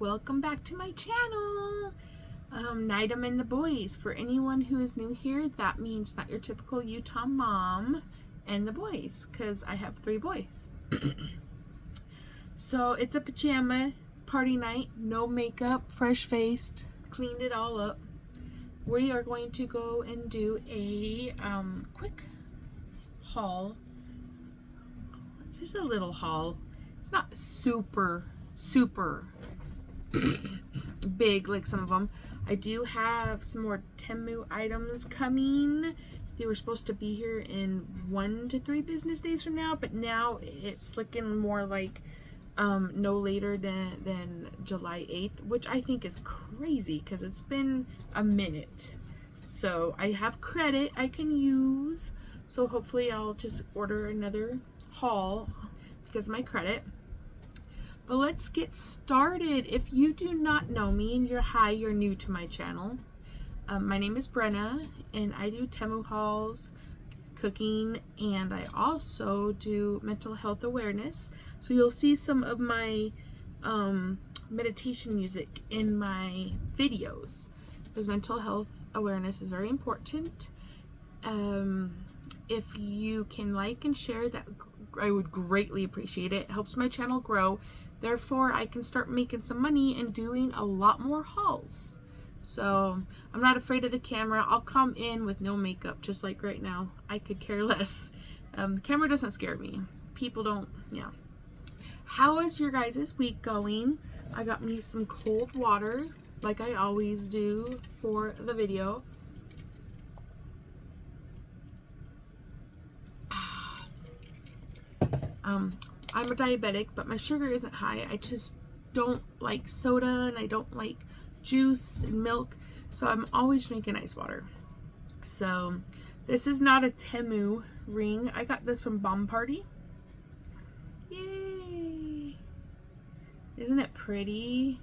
welcome back to my channel. Nidam and the boys. For anyone who is new here, that means not your typical Utah mom and the boys, because I have 3 boys. So it's a pajama party night, no makeup, fresh faced, cleaned it all up. We are going to go and do a quick haul. It's just a little haul. It's not super big like some of them. I do have some more Temu items coming. They were supposed to be here in 1 to 3 business days from now, but now it's looking more like no later than July 8th, which I think is crazy because it's been a minute. So I have credit I can use, so hopefully I'll just order another haul because of my credit. But let's get started. If you do not know me and you're new to my channel, my name is Brenna and I do Temu hauls, cooking, and I also do mental health awareness. So you'll see some of my meditation music in my videos because mental health awareness is very important. If you can like and share, that I would greatly appreciate it. It helps my channel grow. Therefore, I can start making some money and doing a lot more hauls. So I'm not afraid of the camera. I'll come in with no makeup, just like right now. I could care less. The camera doesn't scare me. People don't, yeah. How is your guys' week going? I got me some cold water, like I always do for the video. I'm a diabetic, but my sugar isn't high. I just don't like soda and I don't like juice and milk, so I'm always drinking ice water. So this is not a Temu ring. I got this from Bomb Party. Yay! Isn't it pretty?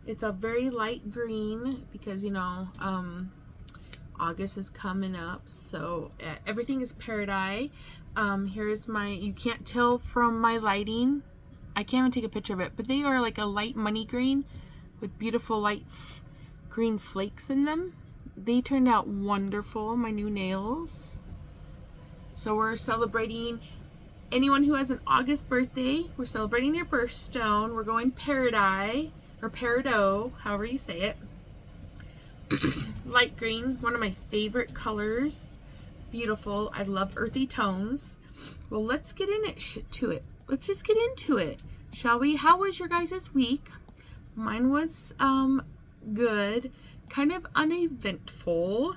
It's a very light green because, you know, August is coming up, so everything is paradise. Here's my, you can't tell from my lighting, I can't even take a picture of it, but they are like a light money green with beautiful light green flakes in them. They turned out wonderful, my new nails. So we're celebrating anyone who has an August birthday. We're celebrating your birthstone. We're going paradise or peridot, however you say it. Light green, one of my favorite colors. Beautiful. I love earthy tones. Well, let's get to it. Let's just get into it, shall we? How was your guys' week? Mine was good, kind of uneventful.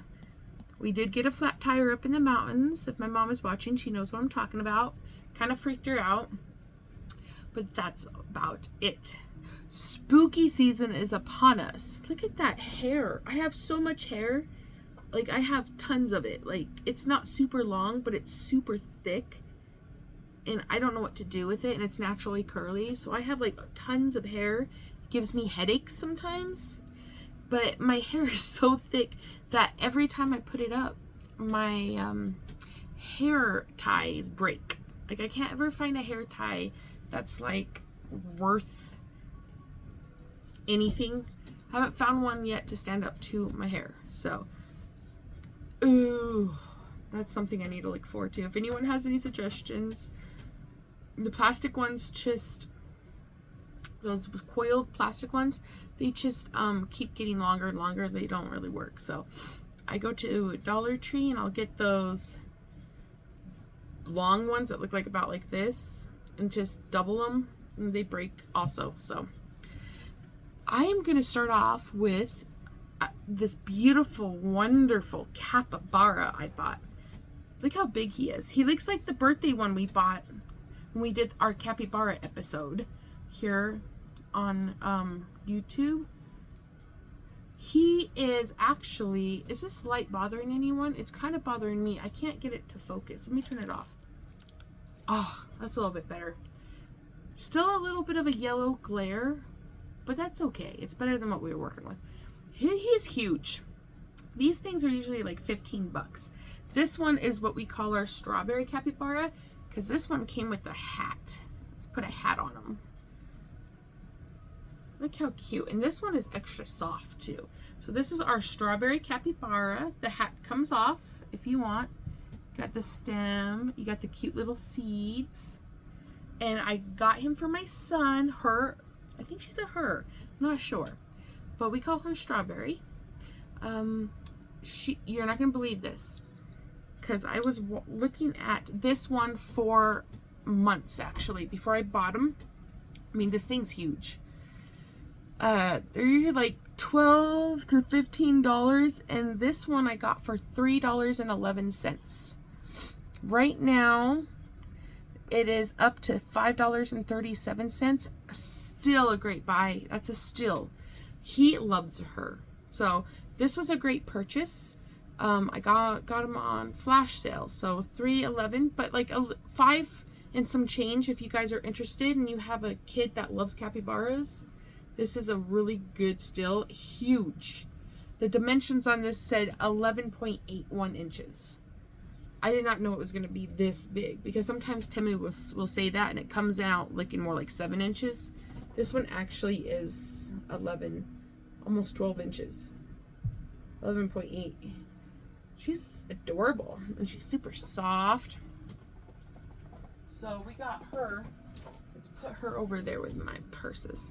We did get a flat tire up in the mountains. If my mom is watching, she knows what I'm talking about. Kind of freaked her out, but that's about it. Spooky season is upon us. Look at that hair. I have so much hair. Like, I have tons of it. Like, it's not super long, but it's super thick. And I don't know what to do with it. And it's naturally curly. So I have, like, tons of hair. It gives me headaches sometimes. But my hair is so thick that every time I put it up, my hair ties break. Like, I can't ever find a hair tie that's, like, worth anything. I haven't found one yet to stand up to my hair. So, ooh, that's something I need to look forward to. If anyone has any suggestions, the plastic ones, just those coiled plastic ones, they just keep getting longer and longer. They don't really work. So I go to Dollar Tree and I'll get those long ones that look like about like this and just double them, and they break also. So I am going to start off with this beautiful, wonderful capybara I bought. Look how big he is. He looks like the birthday one we bought when we did our capybara episode here on YouTube. He is actually, is this light bothering anyone? It's kind of bothering me. I can't get it to focus. Let me turn it off. Oh, that's a little bit better. Still a little bit of a yellow glare, but that's okay. It's better than what we were working with. He is huge. These things are usually like 15 bucks. This one is what we call our strawberry capybara because this one came with a hat. Let's put a hat on him. Look how cute. And this one is extra soft too. So this is our strawberry capybara. The hat comes off if you want. Got the stem. You got the cute little seeds. And I got him for my son. Her, I think she's a her. I'm not sure. But we call her Strawberry. You're not going to believe this. Because I was looking at this one for months actually before I bought him. I mean, this thing's huge. They're usually like $12 to $15, and this one I got for $3.11. Right now, it is up to $5.37. Still a great buy. That's a still. He loves her. So this was a great purchase. I got them on flash sale, so $3.11, but like $5 and some change if you guys are interested and you have a kid that loves capybaras. This is a really good still. Huge. The dimensions on this said 11.81 inches. I did not know it was going to be this big, because sometimes Temu will say that and it comes out looking more like 7 inches. This one actually is 11, almost 12 inches. 11.8. She's adorable and she's super soft. So we got her. Let's put her over there with my purses.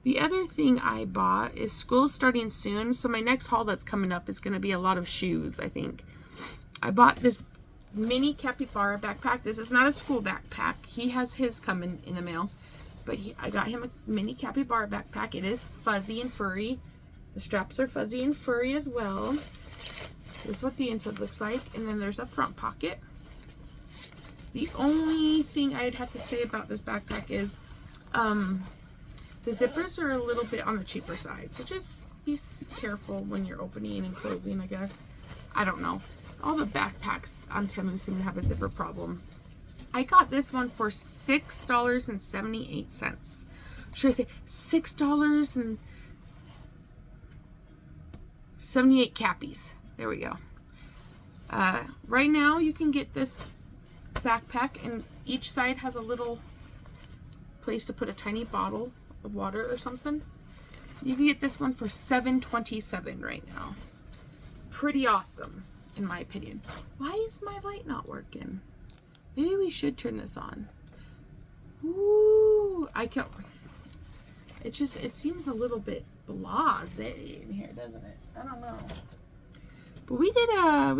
The other thing I bought is school's starting soon, so my next haul that's coming up is going to be a lot of shoes, I think. I bought this mini capybara backpack. This is not a school backpack. He has his coming in the mail. But I got him a mini capybara backpack. It is fuzzy and furry. The straps are fuzzy and furry as well. This is what the inside looks like. And then there's a front pocket. The only thing I'd have to say about this backpack is the zippers are a little bit on the cheaper side. So just be careful when you're opening and closing, I guess. I don't know. All the backpacks on Temu seem to have a zipper problem. I got this one for $6.78. Should I say $6.78 cappies? There we go. Right now you can get this backpack and each side has a little place to put a tiny bottle of water or something. You can get this one for $7.27 right now. Pretty awesome in my opinion. Why is my light not working? Maybe we should turn this on. Ooh, I can't. It seems a little bit blasé in here, doesn't it? I don't know. But we did a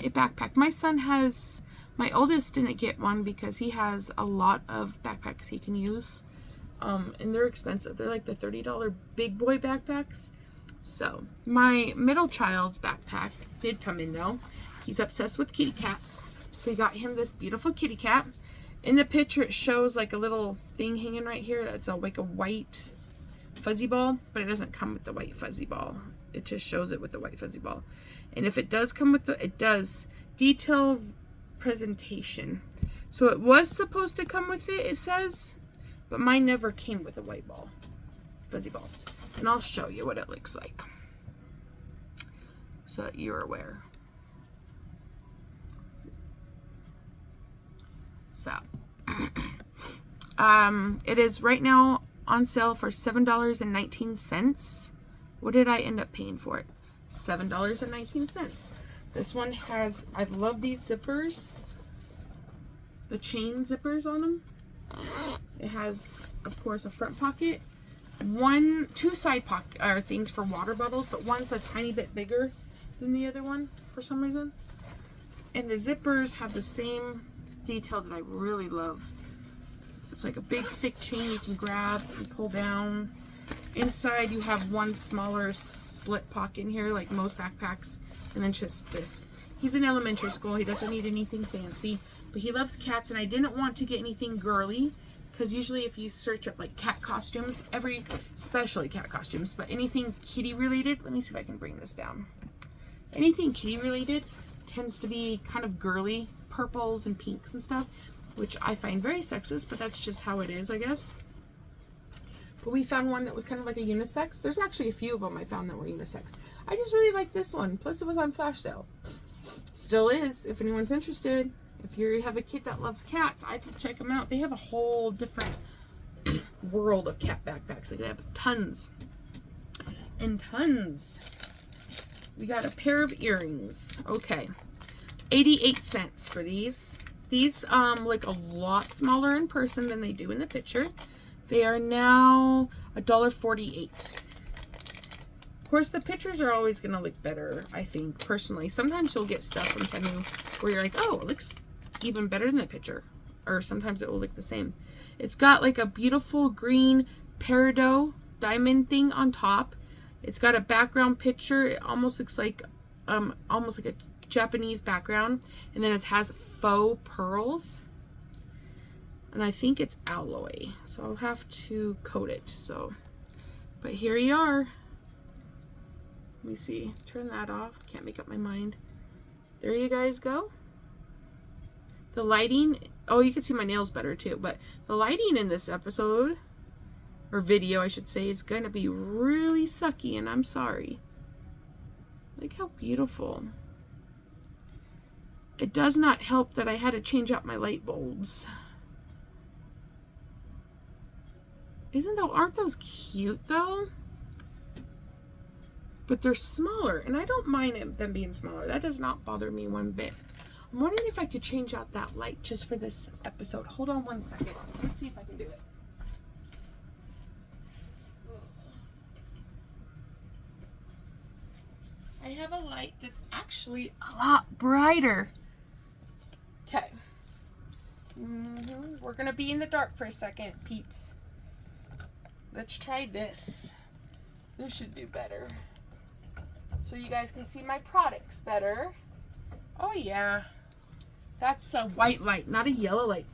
backpack. My son has, my oldest didn't get one because he has a lot of backpacks he can use. And they're expensive. They're like the $30 big boy backpacks. So my middle child's backpack did come in though. He's obsessed with kitty cats. So we got him this beautiful kitty cat. In the picture it shows like a little thing hanging right here. That's like a white fuzzy ball, but it doesn't come with the white fuzzy ball. It just shows it with the white fuzzy ball. And if it does come with it does detail presentation. So it was supposed to come with it says, but mine never came with a white ball, fuzzy ball. And I'll show you what it looks like so that you're aware. So, it is right now on sale for $7.19. What did I end up paying for it? $7.19. This one has, I love these zippers, the chain zippers on them. It has, of course, a front pocket, two side pocket things for water bottles, but one's a tiny bit bigger than the other one for some reason. And the zippers have the same detail that I really love. It's like a big thick chain you can grab and pull down. Inside you have one smaller slit pocket in here like most backpacks, and then just this. He's in elementary school. He doesn't need anything fancy, but he loves cats, and I didn't want to get anything girly because usually if you search up like cat costumes, especially cat costumes, but anything kitty related, let me see if I can bring this down. Anything kitty related tends to be kind of girly, purples and pinks and stuff, which I find very sexist, but that's just how it is, I guess. But we found one that was kind of like a unisex. There's actually a few of them I found that were unisex. I just really like this one. Plus it was on flash sale. Still is, if anyone's interested. If you have a kid that loves cats, I'd check them out. They have a whole different world of cat backpacks. Like they have tons and tons. We got a pair of earrings. Okay. 88 cents for these. These look a lot smaller in person than they do in the picture. They are now $1.48. Of course, the pictures are always going to look better, I think, personally. Sometimes you'll get stuff from Temu where you're like, oh, it looks even better than the picture. Or sometimes it will look the same. It's got like a beautiful green peridot diamond thing on top. It's got a background picture. It almost looks like a Japanese background, and then it has faux pearls, and I think it's alloy, so I'll have to coat it. So, but here you are. Let me see, turn that off, can't make up my mind. There you guys go. The lighting, oh, you can see my nails better too, but the lighting in this episode, or video I should say, is gonna be really sucky, and I'm sorry. Look how beautiful. It does not help that I had to change out my light bulbs. Aren't those cute though? But they're smaller, and I don't mind them being smaller. That does not bother me one bit. I'm wondering if I could change out that light just for this episode. Hold on one second. Let's see if I can do it. I have a light that's actually a lot brighter. Okay. We're going to be in the dark for a second, peeps. Let's try this. This should do better. So you guys can see my products better. Oh, yeah. That's a white light, not a yellow light.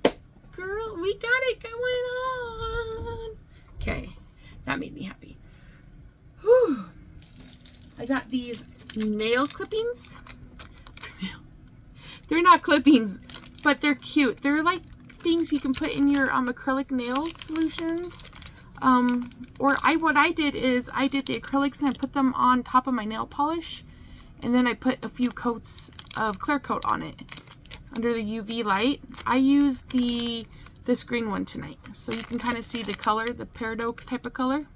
Girl, we got it going on. Okay. That made me happy. Whew. I got these nail clippings. They're not clippings, but they're cute. They're like things you can put in your acrylic nail solutions. What I did is I did the acrylics and I put them on top of my nail polish, and then I put a few coats of clear coat on it under the UV light. I used this green one tonight, so you can kind of see the color, the peridot type of color.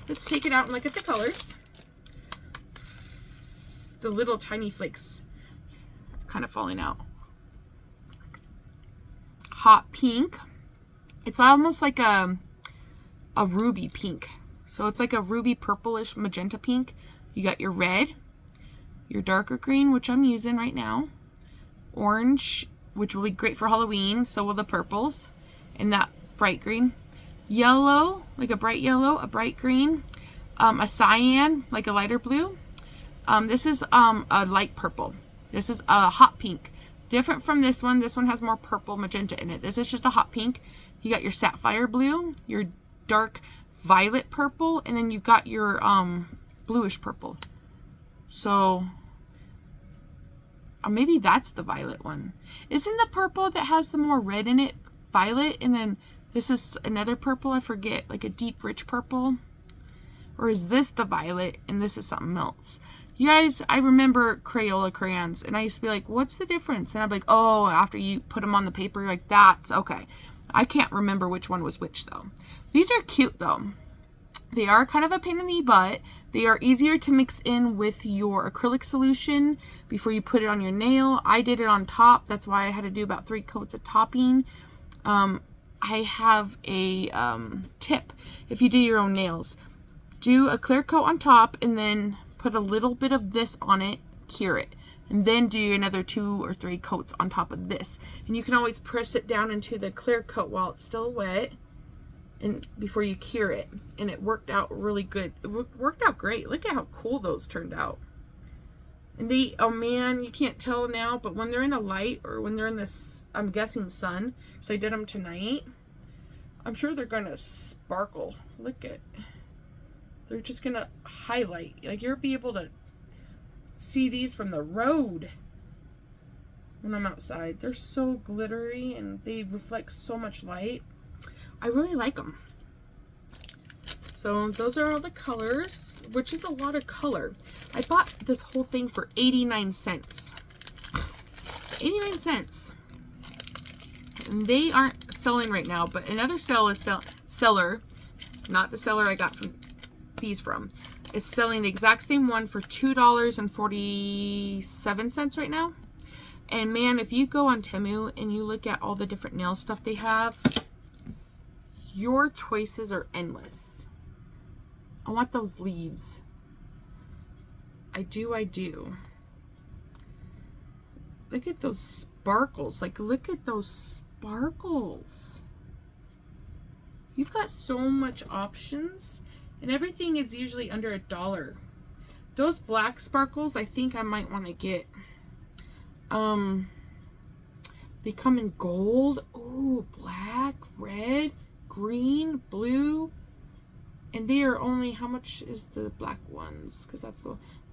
Let's take it out and look at the colors. The little tiny flakes kind of falling out. Hot pink. It's almost like a ruby pink. So it's like a ruby purplish magenta pink. You got your red, your darker green, which I'm using right now, orange, which will be great for Halloween, so will the purples, and that bright green. Yellow, like a bright yellow, a bright green, a cyan, like a lighter blue. This is a light purple. This is a hot pink. Different from this one. This one has more purple magenta in it. This is just a hot pink. You got your sapphire blue, your dark violet purple, and then you got your bluish purple. So maybe that's the violet one. Isn't the purple that has the more red in it violet? And then this is another purple, I forget, like a deep rich purple. Or is this the violet and this is something else? You guys, I remember Crayola crayons, and I used to be like, what's the difference? And I'd be like, oh, after you put them on the paper, you're like, that's okay. I can't remember which one was which though. These are cute though. They are kind of a pain in the butt. They are easier to mix in with your acrylic solution before you put it on your nail. I did it on top. That's why I had to do about 3 coats of topping. I have a tip. If you do your own nails, do a clear coat on top and then put a little bit of this on it, cure it, and then do another 2 or 3 coats on top of this. And you can always press it down into the clear coat while it's still wet and before you cure it. And it worked out really good. It worked out great. Look at how cool those turned out. And they, oh man, you can't tell now, but when they're in a light or when they're in this, I'm guessing sun, so I did them tonight, I'm sure they're gonna sparkle. Look at, they're just gonna highlight. Like you'll be able to see these from the road when I'm outside. They're so glittery and they reflect so much light. I really like them. So those are all the colors, which is a lot of color. I bought this whole thing for 89 cents. 89 cents. And they aren't selling right now, but another sale is seller, not the seller I got these from, is selling the exact same one for $2.47 right now. And man, if you go on Temu and you look at all the different nail stuff they have, your choices are endless. I want those leaves. I do. Look at those sparkles. Like, look at those sparkles. You've got so much options, and everything is usually under $1. Those black sparkles, I think I might want to get. They come in gold. Oh, black, red, green, blue. And they are only, how much is the black ones? Because that's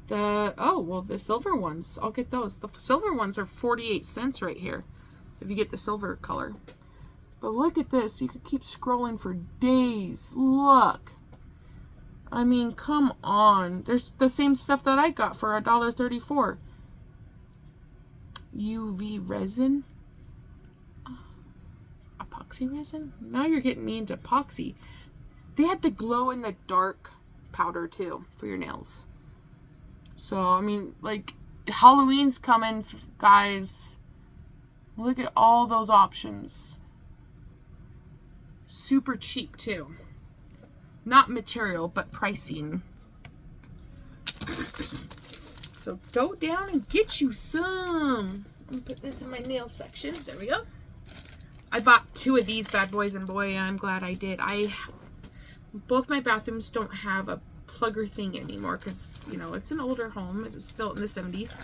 the silver ones. I'll get those. The silver ones are 48 cents right here, if you get the silver color. But look at this. You could keep scrolling for days. Look. I mean, come on. There's the same stuff that I got for $1.34. UV resin. Epoxy resin? Now you're getting me into epoxy. They had the glow in the dark powder too for your nails. So, I mean, like, Halloween's coming, guys. Look at all those options. Super cheap too. Not material, but pricing. So go down and get you some. Let me put this in my nail section. There we go. I bought 2 of these bad boys, and boy, I'm glad I did. Both my bathrooms don't have a plugger thing anymore because, you know, it's an older home. It was built in the 70s.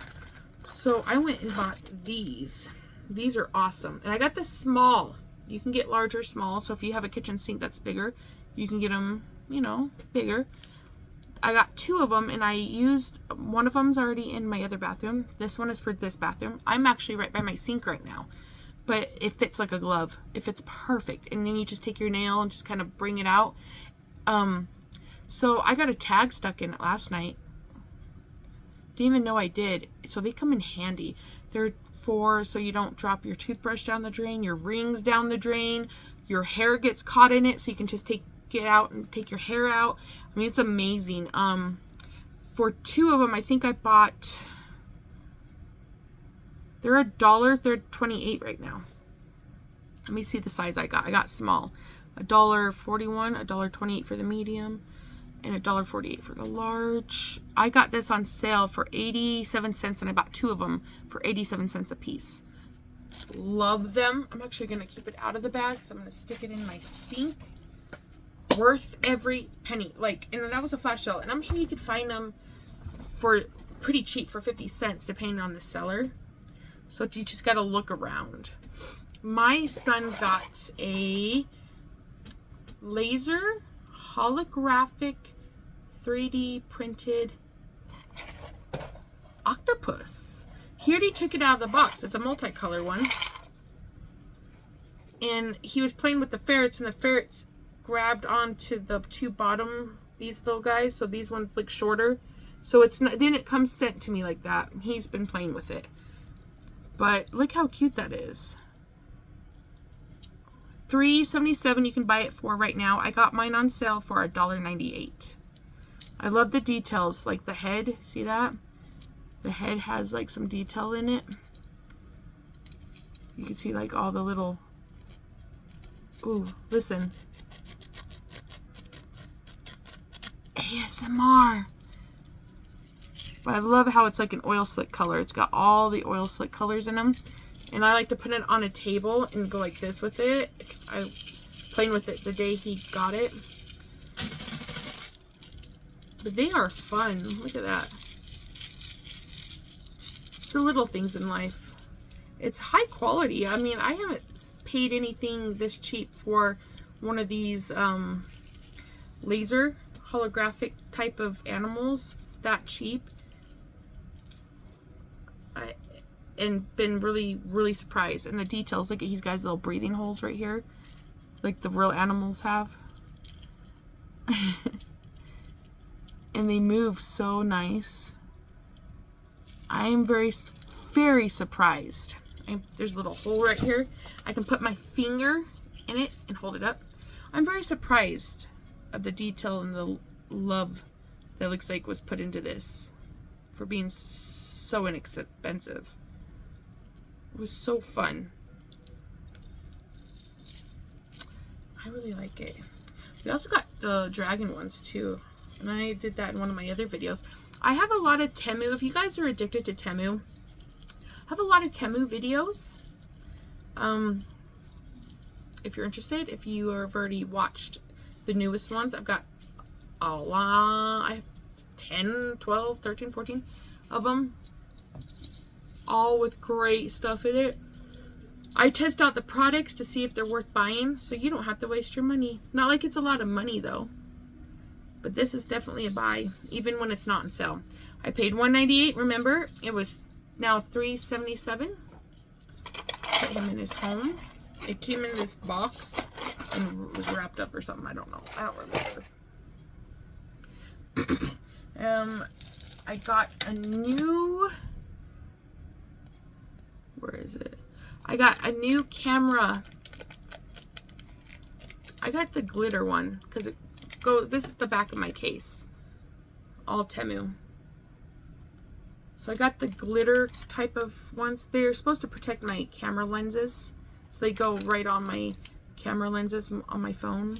So I went and bought these. These are awesome. And I got the small. You can get large or small. So if you have a kitchen sink that's bigger, you can get them, you know, bigger. I got 2 of them, and I used one of them's already in my other bathroom. This one is for this bathroom. I'm actually right by my sink right now, but it fits like a glove. It fits perfect. And then you just take your nail and just kind of bring it out. So I got a tag stuck in it last night. Didn't even know I did. So they come in handy. They're so you don't drop your toothbrush down the drain, your rings down the drain, your hair gets caught in it, so you can just take it out and take your hair out. I mean, it's amazing. For 2 of them, I think I bought, they're $1, they're 28 right now. Let me see the size I got. I got small. $1.41, $1.28 for the medium, and $1.48 for the large. I got this on sale for 87 cents, and I bought 2 of them for 87 cents a piece. Love them. I'm actually going to keep it out of the bag because I'm going to stick it in my sink. Worth every penny. Like, and that was a flash sale, and I'm sure you could find them for pretty cheap, for 50 cents, depending on the seller. So you just got to look around. My son got a laser holographic 3D printed octopus. He already took it out of the box. It's a multicolor one. And he was playing with the ferrets, and the ferrets grabbed onto the 2 bottom, these little guys. So these ones look shorter. So it's not, didn't come sent to me like that. He's been playing with it. But look how cute that is. $3.77 you can buy it for right now. I got mine on sale for $1.98. I love the details, like the head. See that? The head has like some detail in it. You can see like all the little. Ooh, listen. ASMR. But I love how it's like an oil slick color. It's got all the oil slick colors in them. And I like to put it on a table and go like this with it. I played with it the day he got it. But they are fun. Look at that. It's the little things in life. It's high quality. I mean, I haven't paid anything this cheap for one of these laser holographic type of animals that cheap. And been really surprised. And the details, look at these guys' little breathing holes right here, like the real animals have. And they move so nice. I am very surprised. There's a little hole right here. I can put my finger in it and hold it up. I'm very surprised of the detail and the love that looks like was put into this for being so inexpensive. It was so fun. I really like it. We also got the dragon ones too, and I did that in one of my other videos. I have a lot of Temu. If you guys are addicted to Temu, I have a lot of Temu videos. If you're interested, if you have already watched the newest ones, I've got a lot. I have 10, 12, 13, 14 of them, all with great stuff in it. I test out the products to see if they're worth buying, so you don't have to waste your money. Not like it's a lot of money though, but this is definitely a buy, even when it's not on sale. I paid $1.98. Remember, it was now $3.77. Put him in his home. It came in this box and was wrapped up or something. I don't know. I don't remember. I got a new, where is it? I got a new camera. I got the glitter one because it goes, this is the back of my case. All Temu. So I got the glitter type of ones. They're supposed to protect my camera lenses. So they go right on my camera lenses on my phone.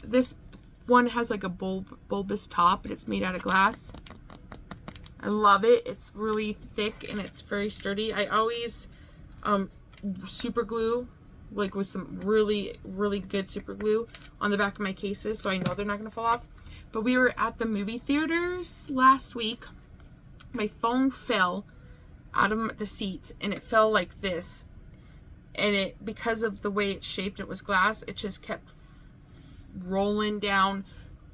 This one has like a bulbous top, and it's made out of glass. I love it. It's really thick and it's very sturdy. I always super glue, like with some really good super glue on the back of my cases, so I know they're not going to fall off. But we were at the movie theaters last week. My phone fell out of the seat, and it fell like this. And it, because of the way it's shaped, it was glass, it just kept rolling down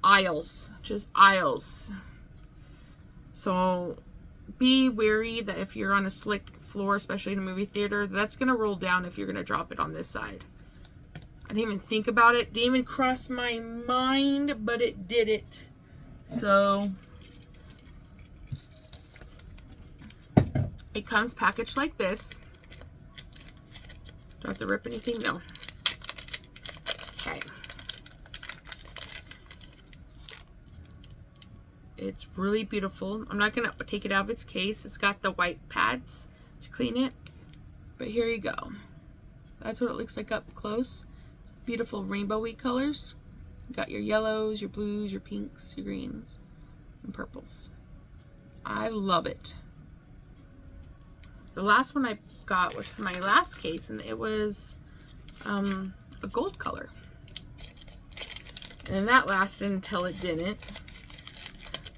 aisles, just aisles. So be wary that if you're on a slick floor, especially in a movie theater, that's going to roll down if you're going to drop it on this side. I didn't even think about it. Didn't even cross my mind, but it did it. So it comes packaged like this. Do I have to rip anything? No. Okay. It's really beautiful. I'm not going to take it out of its case. It's got the white pads to clean it. But here you go. That's what it looks like up close. It's beautiful rainbowy colors. You got your yellows, your blues, your pinks, your greens, and purples. I love it. The last one I got was for my last case, and it was a gold color. And that lasted until it didn't.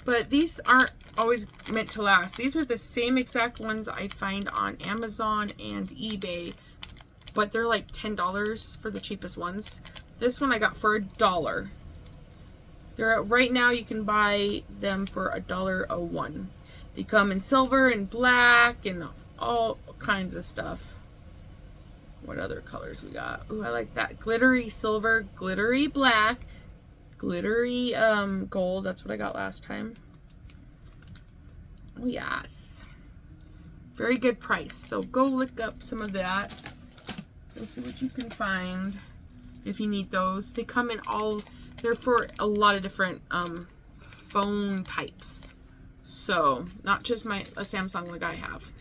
But these aren't always meant to last. These are the same exact ones I find on Amazon and eBay, but they're like $10 for the cheapest ones. This one I got for $1. They're right now, you can buy them for $1.01. They come in silver and black and all kinds of stuff. What other colors we got? Ooh, I like that. Glittery silver, glittery black, glittery gold. That's what I got last time. Oh yes, very good price. So go look up some of that. Go see what you can find if you need those. They come in all, they're for a lot of different phone types, so not just a Samsung like I have.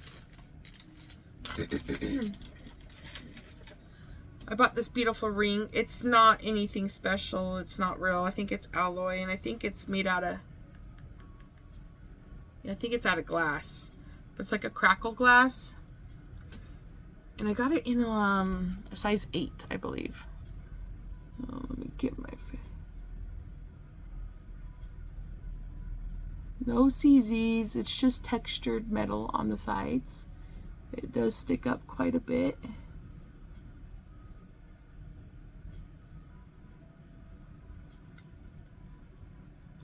I bought this beautiful ring. It's not anything special. It's not real. I think it's alloy, and I think it's made out of, yeah, I think it's out of glass. But it's like a crackle glass. And I got it in a size 8, I believe. Oh, let me get my face. No CZs. It's just textured metal on the sides. It does stick up quite a bit.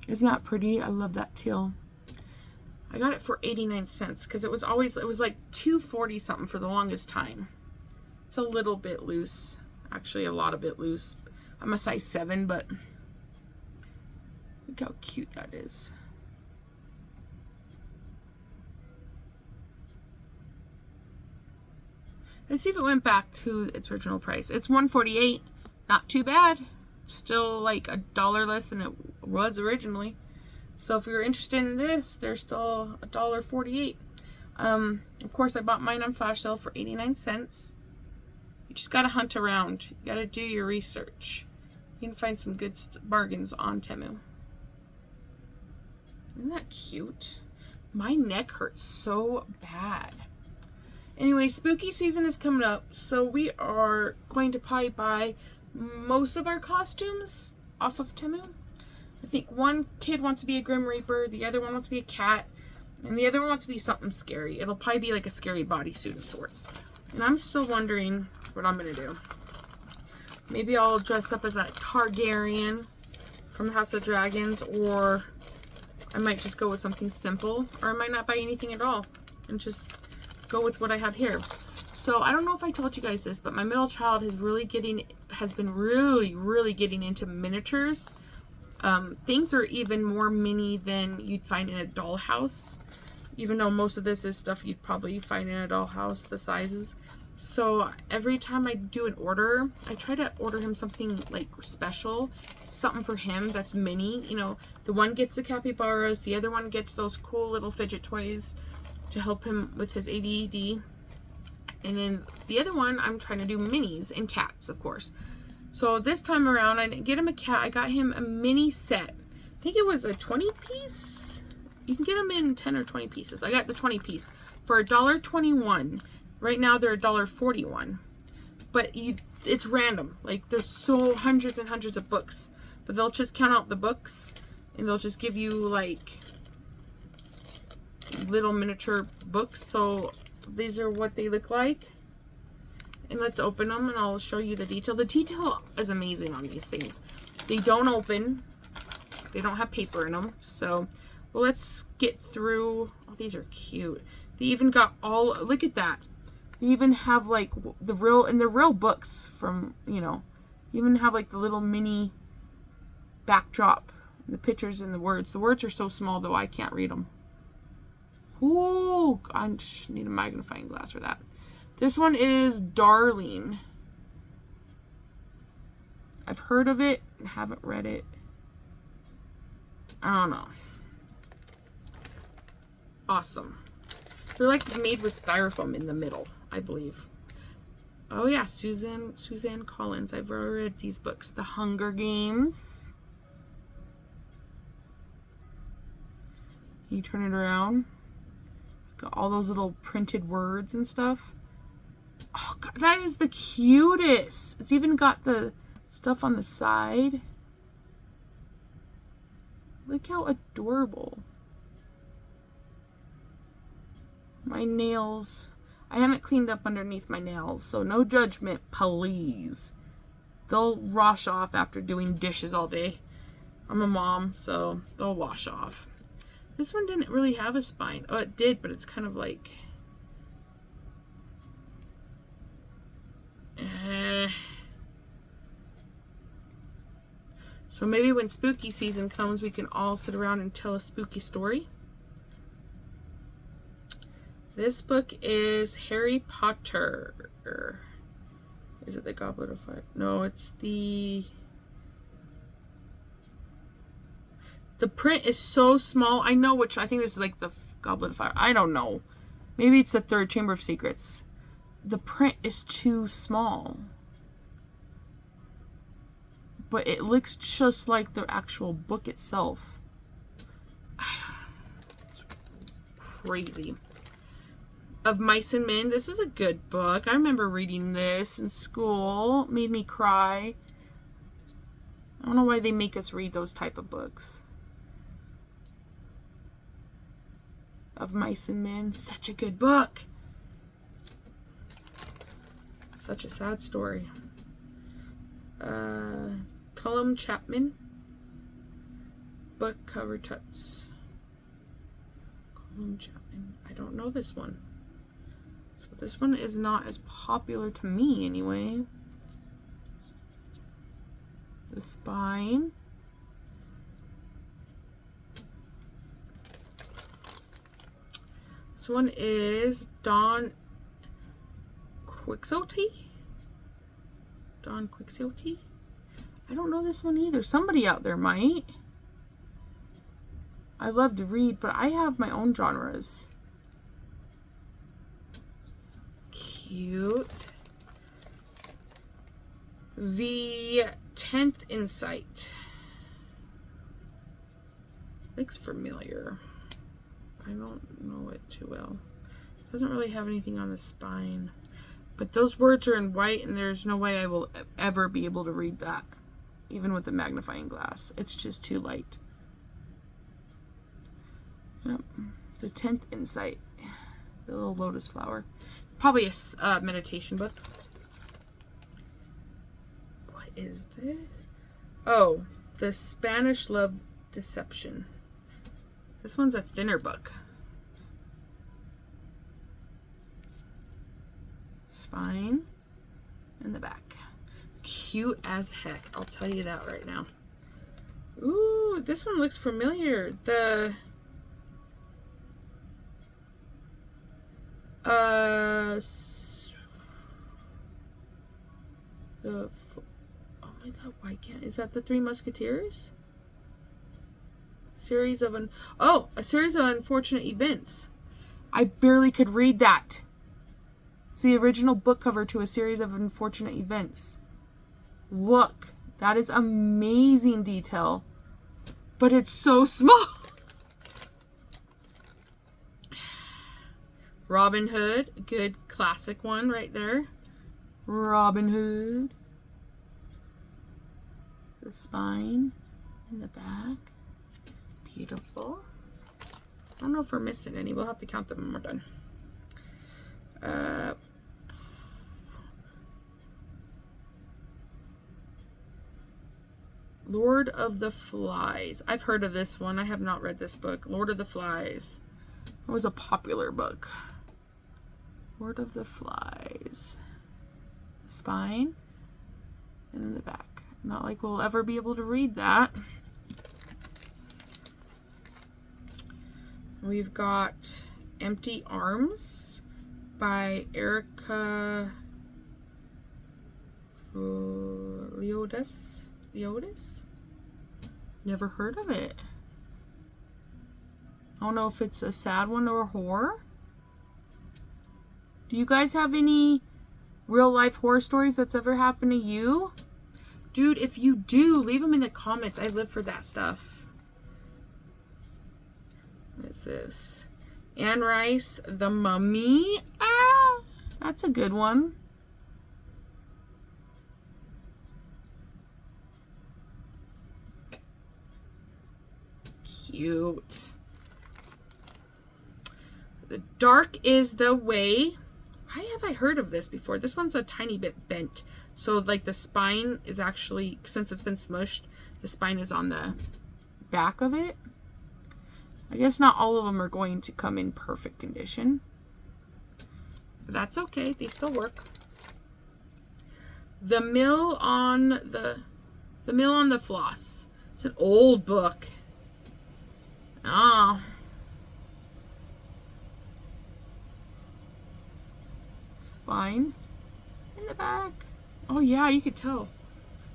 It's not pretty. I love that teal. I got it for 89 cents because it was like $2.40 something for the longest time. It's a little bit loose. Actually, a lot of it loose. I'm a size 7, but look how cute that is. Let's see if it went back to its original price. It's $148. Not too bad. Still like $1 less than it was originally. So if you're interested in this, they're still $1.48. Of course, I bought mine on flash sale for 89 cents. You just gotta hunt around. You gotta do your research. You can find some good bargains on Temu. Isn't that cute? My neck hurts so bad. Anyway, spooky season is coming up, so we are going to probably buy most of our costumes off of Temu. I think one kid wants to be a Grim Reaper, the other one wants to be a cat, and the other one wants to be something scary. It'll probably be like a scary bodysuit of sorts. And I'm still wondering what I'm going to do. Maybe I'll dress up as a Targaryen from the House of Dragons, or I might just go with something simple, or I might not buy anything at all and just go with what I have here. So I don't know if I told you guys this, but my middle child has been really getting into miniatures. Things are even more mini than you'd find in a dollhouse, even though most of this is stuff you'd probably find in a dollhouse, the sizes. So every time I do an order, I try to order him something like special, something for him that's mini. You know, the one gets the capybaras, the other one gets those cool little fidget toys to help him with his ADD. And then the other one, I'm trying to do minis and cats, of course. So this time around, I didn't get him a cat. I got him a mini set. I think it was a 20 piece. You can get them in 10 or 20 pieces. I got the 20 piece for $1.21. Right now they're $1.41. But it's random. Like, there's so hundreds and hundreds of books. But they'll just count out the books and they'll just give you like little miniature books. So these are what they look like. And let's open them and I'll show you the detail. The detail is amazing on these things. They don't open. They don't have paper in them. So, well, let's get through. Oh, these are cute. They even got all, look at that. They even have like the real books from, you know, even have like the little mini backdrop, the pictures and the words. The words are so small though, I can't read them. Ooh, I just need a magnifying glass for that. This one is Darling. I've heard of it, haven't read it. I don't know. Awesome. They're like made with styrofoam in the middle, I believe. Oh yeah, Suzanne Collins. I've read these books. The Hunger Games. You turn it around. It's got all those little printed words and stuff. Oh God, that is the cutest. It's even got the stuff on the side. Look how adorable. My nails. I haven't cleaned up underneath my nails, so no judgment, please. They'll wash off after doing dishes all day. I'm a mom, so they'll wash off. This one didn't really have a spine. Oh, it did, but it's kind of like... So maybe when spooky season comes, we can all sit around and tell a spooky story. This book is Harry Potter. Is it the Goblet of Fire? No, it's the print is so small. I know which, I think this is like the Goblet of Fire. I don't know. Maybe it's the Third Chamber of Secrets. The print is too small. But it looks just like the actual book itself. It's crazy. Of Mice and Men. This is a good book. I remember reading this in school. It made me cry. I don't know why they make us read those type of books. Of Mice and Men. Such a good book. Such a sad story. Cullum Chapman. Book cover tuts. Cullum Chapman. I don't know this one. So this one is not as popular to me anyway. The Spine. This one is Don Quixote. Don Quixote. I don't know this one either. Somebody out there might. I love to read, but I have my own genres. Cute. The 10th Insight. Looks familiar. I don't know it too well. Doesn't really have anything on the spine. But those words are in white, and there's no way I will ever be able to read that. Even with a magnifying glass. It's just too light. Yep. The 10th Insight. The little lotus flower. Probably a meditation book. What is this? Oh, The Spanish Love Deception. This one's a thinner book. Spine and the back. Cute as heck. I'll tell you that right now. Ooh, this one looks familiar. Oh my god, why can't, is that the Three Musketeers? A series of unfortunate events. I barely could read that. It's the original book cover to A Series of Unfortunate Events. Look, that is amazing detail, but it's so small. Robin Hood, good classic one right there. Robin Hood. The spine and the back. Beautiful. I don't know if we're missing any. We'll have to count them when we're done. Lord of the Flies. I've heard of this one. I have not read this book. Lord of the Flies. It was a popular book. Lord of the Flies. The spine and then the back. Not like we'll ever be able to read that. We've got Empty Arms by Erica Leodis. Never heard of it. I don't know if it's a sad one or a horror. Do you guys have any real life horror stories that's ever happened to you? Dude, if you do, leave them in the comments. I live for that stuff. What is this? Anne Rice, The Mummy. Ah, that's a good one. Cute. The Dark is the Way. Why have I heard of this before? This one's a tiny bit bent. So like the spine is actually, since it's been smushed, the spine is on the back of it. I guess not all of them are going to come in perfect condition. But that's okay. They still work. The Mill on the Floss. It's an old book. Ah. Spine in the back. Oh yeah, you could tell.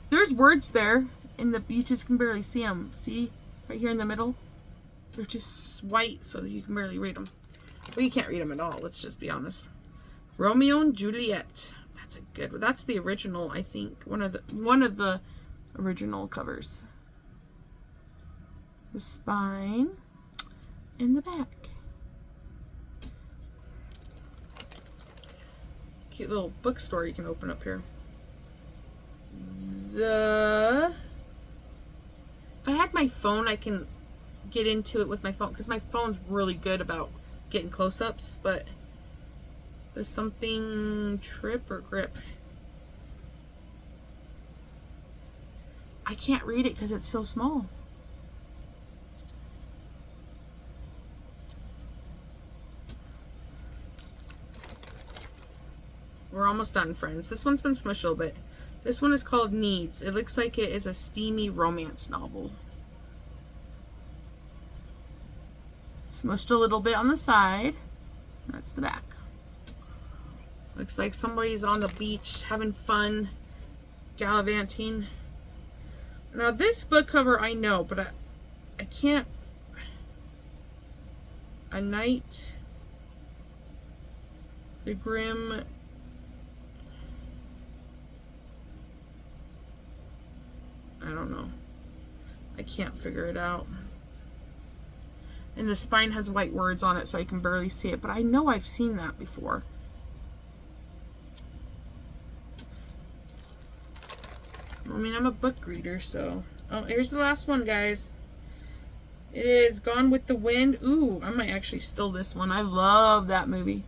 There's words there, and you just can barely see them. See? Right here in the middle? They're just white, so you can barely read them. Well, you can't read them at all, let's just be honest. Romeo and Juliet. That's a good one. That's the original, I think. One of the original covers. The spine and the back. Cute little bookstore you can open up here. If I had my phone, I can get into it with my phone, because my phone's really good about getting close-ups, but there's something Trip or Grip. I can't read it because it's so small. We're almost done, friends. This one's been smushed a little bit. This one is called Needs. It looks like it is a steamy romance novel. Smushed a little bit on the side. That's the back. Looks like somebody's on the beach having fun, gallivanting. Now this book cover I know, but I can't. A Night, the Grim. I don't know. I can't figure it out. And the spine has white words on it, so I can barely see it. But I know I've seen that before. I mean, I'm a book reader, so... Oh, here's the last one, guys. It is Gone with the Wind. Ooh, I might actually steal this one. I love that movie.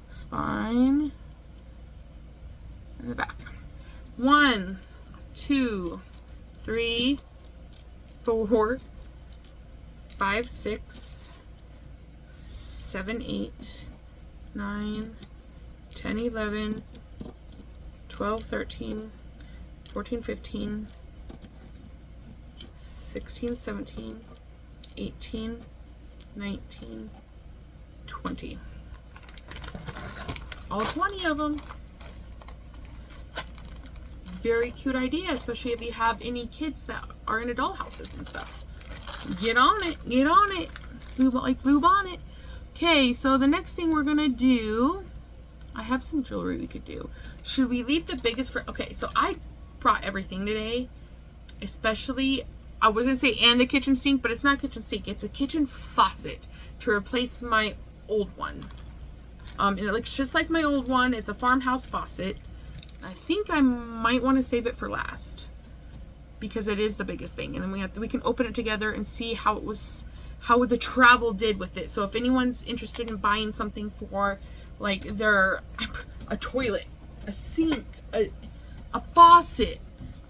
Spine. And the back. 1, 2, 3, 4, 5, 6, 7, 8, 9, 10, 11, 12, 13, 14, 15, 16, 17, 18, 19, 20. All 20 of them. Very cute idea, especially if you have any kids that are in adult houses and stuff. Get on it. Get on it. Boob on it. Okay, so the next thing we're going to do, I have some jewelry we could do. Should we leave the biggest for... Okay, so I brought everything today, especially... I was going to say and the kitchen sink, but it's not a kitchen sink. It's a kitchen faucet to replace my old one. And it looks just like my old one. It's a farmhouse faucet. I think I might want to save it for last because it is the biggest thing. And then we can open it together and see how the travel did with it. So if anyone's interested in buying something for like a toilet, a sink, a faucet,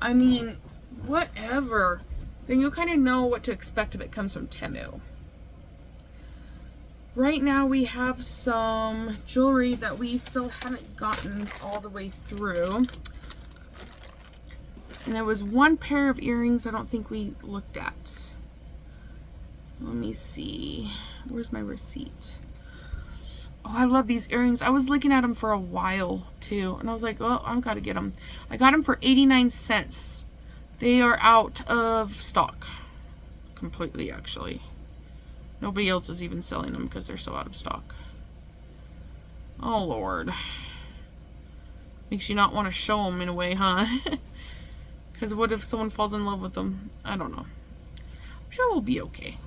I mean, whatever, then you'll kind of know what to expect if it comes from Temu. Right now we have some jewelry that we still haven't gotten all the way through. And there was one pair of earrings I don't think we looked at. Let me see. Where's my receipt? Oh, I love these earrings. I was looking at them for a while too. And I was like, oh, I've got to get them. I got them for 89 cents. They are out of stock. Completely, actually. Nobody else is even selling them because they're so out of stock. Oh, Lord. Makes you not want to show them in a way, huh? Because what if someone falls in love with them? I don't know. I'm sure we'll be okay.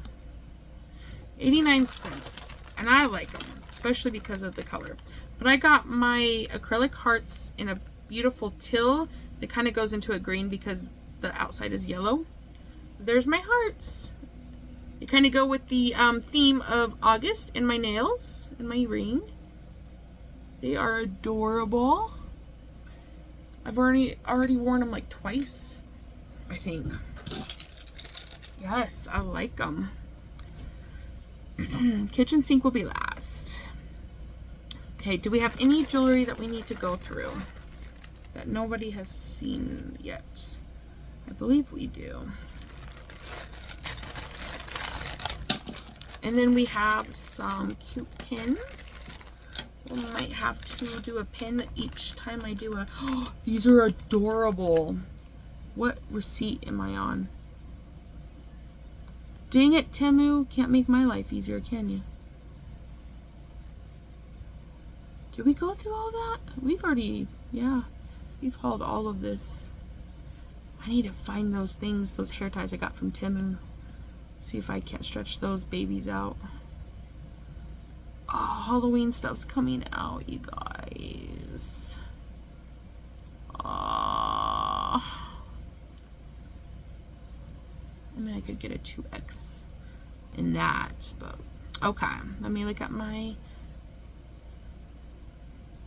89 cents. And I like them, especially because of the color. But I got my acrylic hearts in a beautiful teal that kind of goes into a green because the outside is yellow. There's my hearts. They kind of go with the theme of August in my nails and my ring. They are adorable. I've already worn them like twice, I think. Yes, I like them. Kitchen sink will be last. Okay, do we have any jewelry that we need to go through that nobody has seen yet? I believe we do. And then we have some cute pins. We might have to do a pin each time I do a... Oh, these are adorable. What receipt am I on? Dang it, Temu. Can't make my life easier, can you? Did we go through all that? We've already... Yeah. We've hauled all of this. I need to find those things, those hair ties I got from Temu. See if I can't stretch those babies out. Oh, Halloween stuff's coming out, you guys. I mean, I could get a 2X in that, but okay. Let me look at my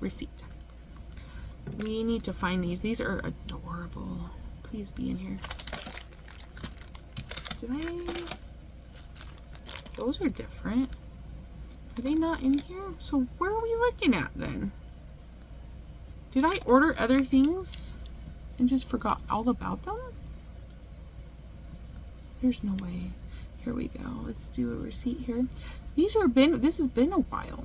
receipt. We need to find these. These are adorable. Please be in here. Those are different. Are they not in here? So where are we looking at then? Did I order other things and just forgot all about them? There's no way. Here we go. Let's do a receipt here. This has been a while.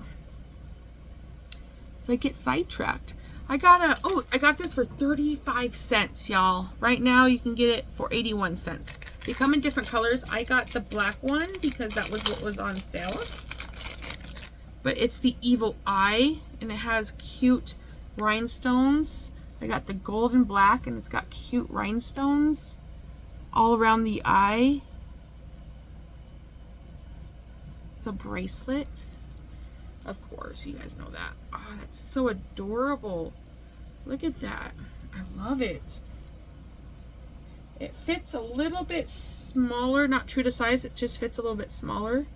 So I get sidetracked. I got this for 35 cents, y'all. Right now you can get it for 81 cents. They come in different colors. I got the black one because that was what was on sale. But it's the Evil Eye, and it has cute rhinestones. I got the gold and black, and it's got cute rhinestones all around the eye. It's a bracelet. Of course, you guys know that. Oh, that's so adorable. Look at that. I love it. It fits a little bit smaller, not true to size. It just fits a little bit smaller.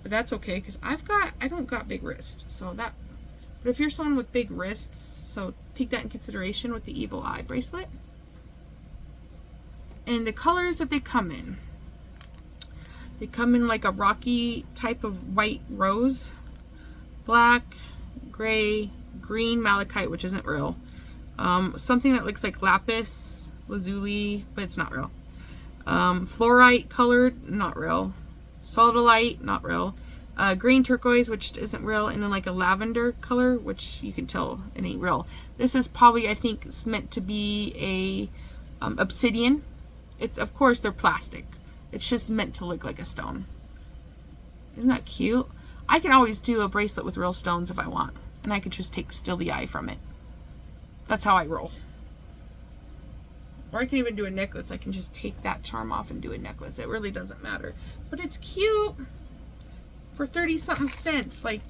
But that's okay, because I don't got big wrists. So that, but if you're someone with big wrists, so take that in consideration with the Evil Eye bracelet. And the colors that they come in. They come in like a rocky type of white rose, black, gray, green malachite, which isn't real. Something that looks like lapis lazuli, but it's not real. Fluorite colored, not real. Sodalite, not real. Green turquoise, which isn't real, and then like a lavender color, which you can tell it ain't real. This is probably, I think, it's meant to be a obsidian. It's, of course, they're plastic. It's just meant to look like a stone. Isn't that cute? I can always do a bracelet with real stones if I want. And I could just steal the eye from it. That's how I roll. Or I can even do a necklace. I can just take that charm off and do a necklace. It really doesn't matter. But it's cute. For 30 something cents. Like,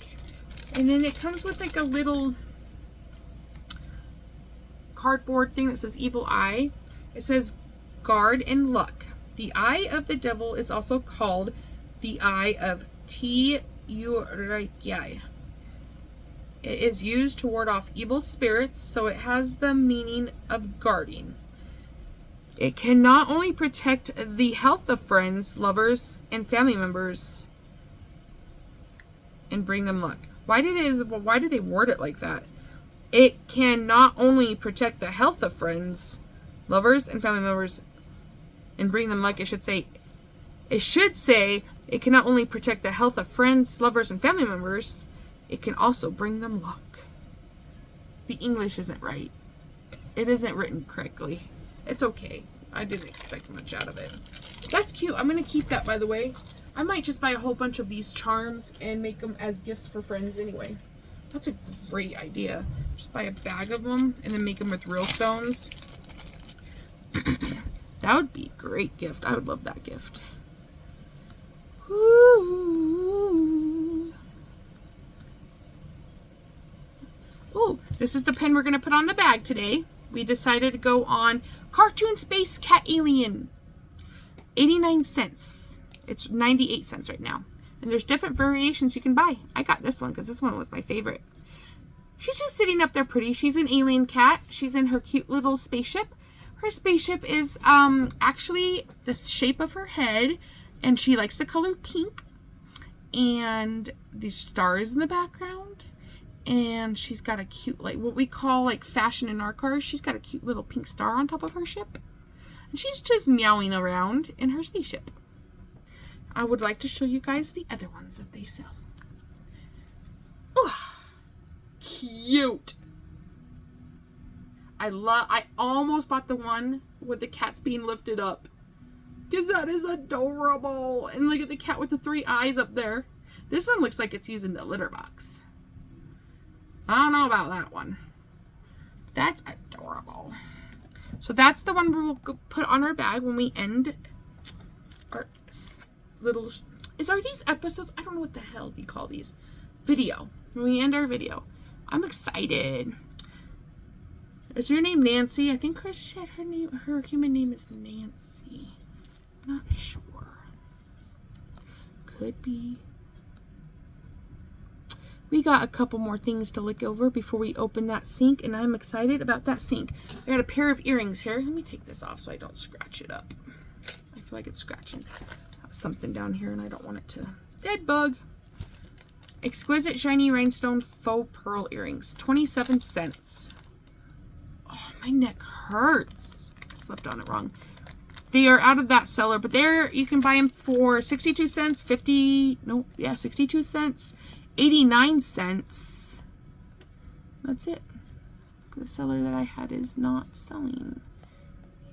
and then it comes with like a little cardboard thing that says Evil Eye. It says guard and luck. The eye of the devil is also called the eye of Temu. It is used to ward off evil spirits, so it has the meaning of guarding. It can not only protect the health of friends, lovers, and family members and bring them luck. Why do they word it like that? It can not only protect the health of friends, lovers, and family members and bring them luck. It should say it can not only protect the health of friends, lovers, and family members, it can also bring them luck. The English isn't right. It isn't written correctly. It's okay. I didn't expect much out of it. That's cute. I'm going to keep that, by the way. I might just buy a whole bunch of these charms and make them as gifts for friends anyway. That's a great idea. Just buy a bag of them and then make them with real stones. That would be a great gift. I would love that gift. Ooh. Ooh, this is the pen we're going to put on the bag today. We decided to go on Cartoon Space Cat Alien. 89 cents. It's 98 cents right now. And there's different variations you can buy. I got this one because this one was my favorite. She's just sitting up there pretty. She's an alien cat. She's in her cute little spaceship. Her spaceship is actually the shape of her head, and she likes the color pink, and the stars in the background, and she's got a cute, like what we call like fashion in our cars. She's got a cute little pink star on top of her ship, and she's just meowing around in her spaceship. I would like to show you guys the other ones that they sell. Ooh, cute. I almost bought the one with the cats being lifted up, because that is adorable. And look at the cat with the 3 eyes up there. This one looks like it's using the litter box. I don't know about that one. That's adorable. So that's the one we'll put on our bag when we end our little, are these episodes? I don't know what the hell you call these. Video. When we end our video. I'm excited. Is your name Nancy? I think Chris said her human name is Nancy. I'm not sure. Could be. We got a couple more things to look over before we open that sink, and I'm excited about that sink. I got a pair of earrings here. Let me take this off so I don't scratch it up. I feel like it's scratching something down here, and I don't want it to. Dead bug. Exquisite shiny rhinestone faux pearl earrings. 27 cents. Oh, my neck hurts. I slept on it wrong. They are out of that seller, but there you can buy them for 62 cents, 62 cents, 89 cents, That's it. The seller that I had is not selling.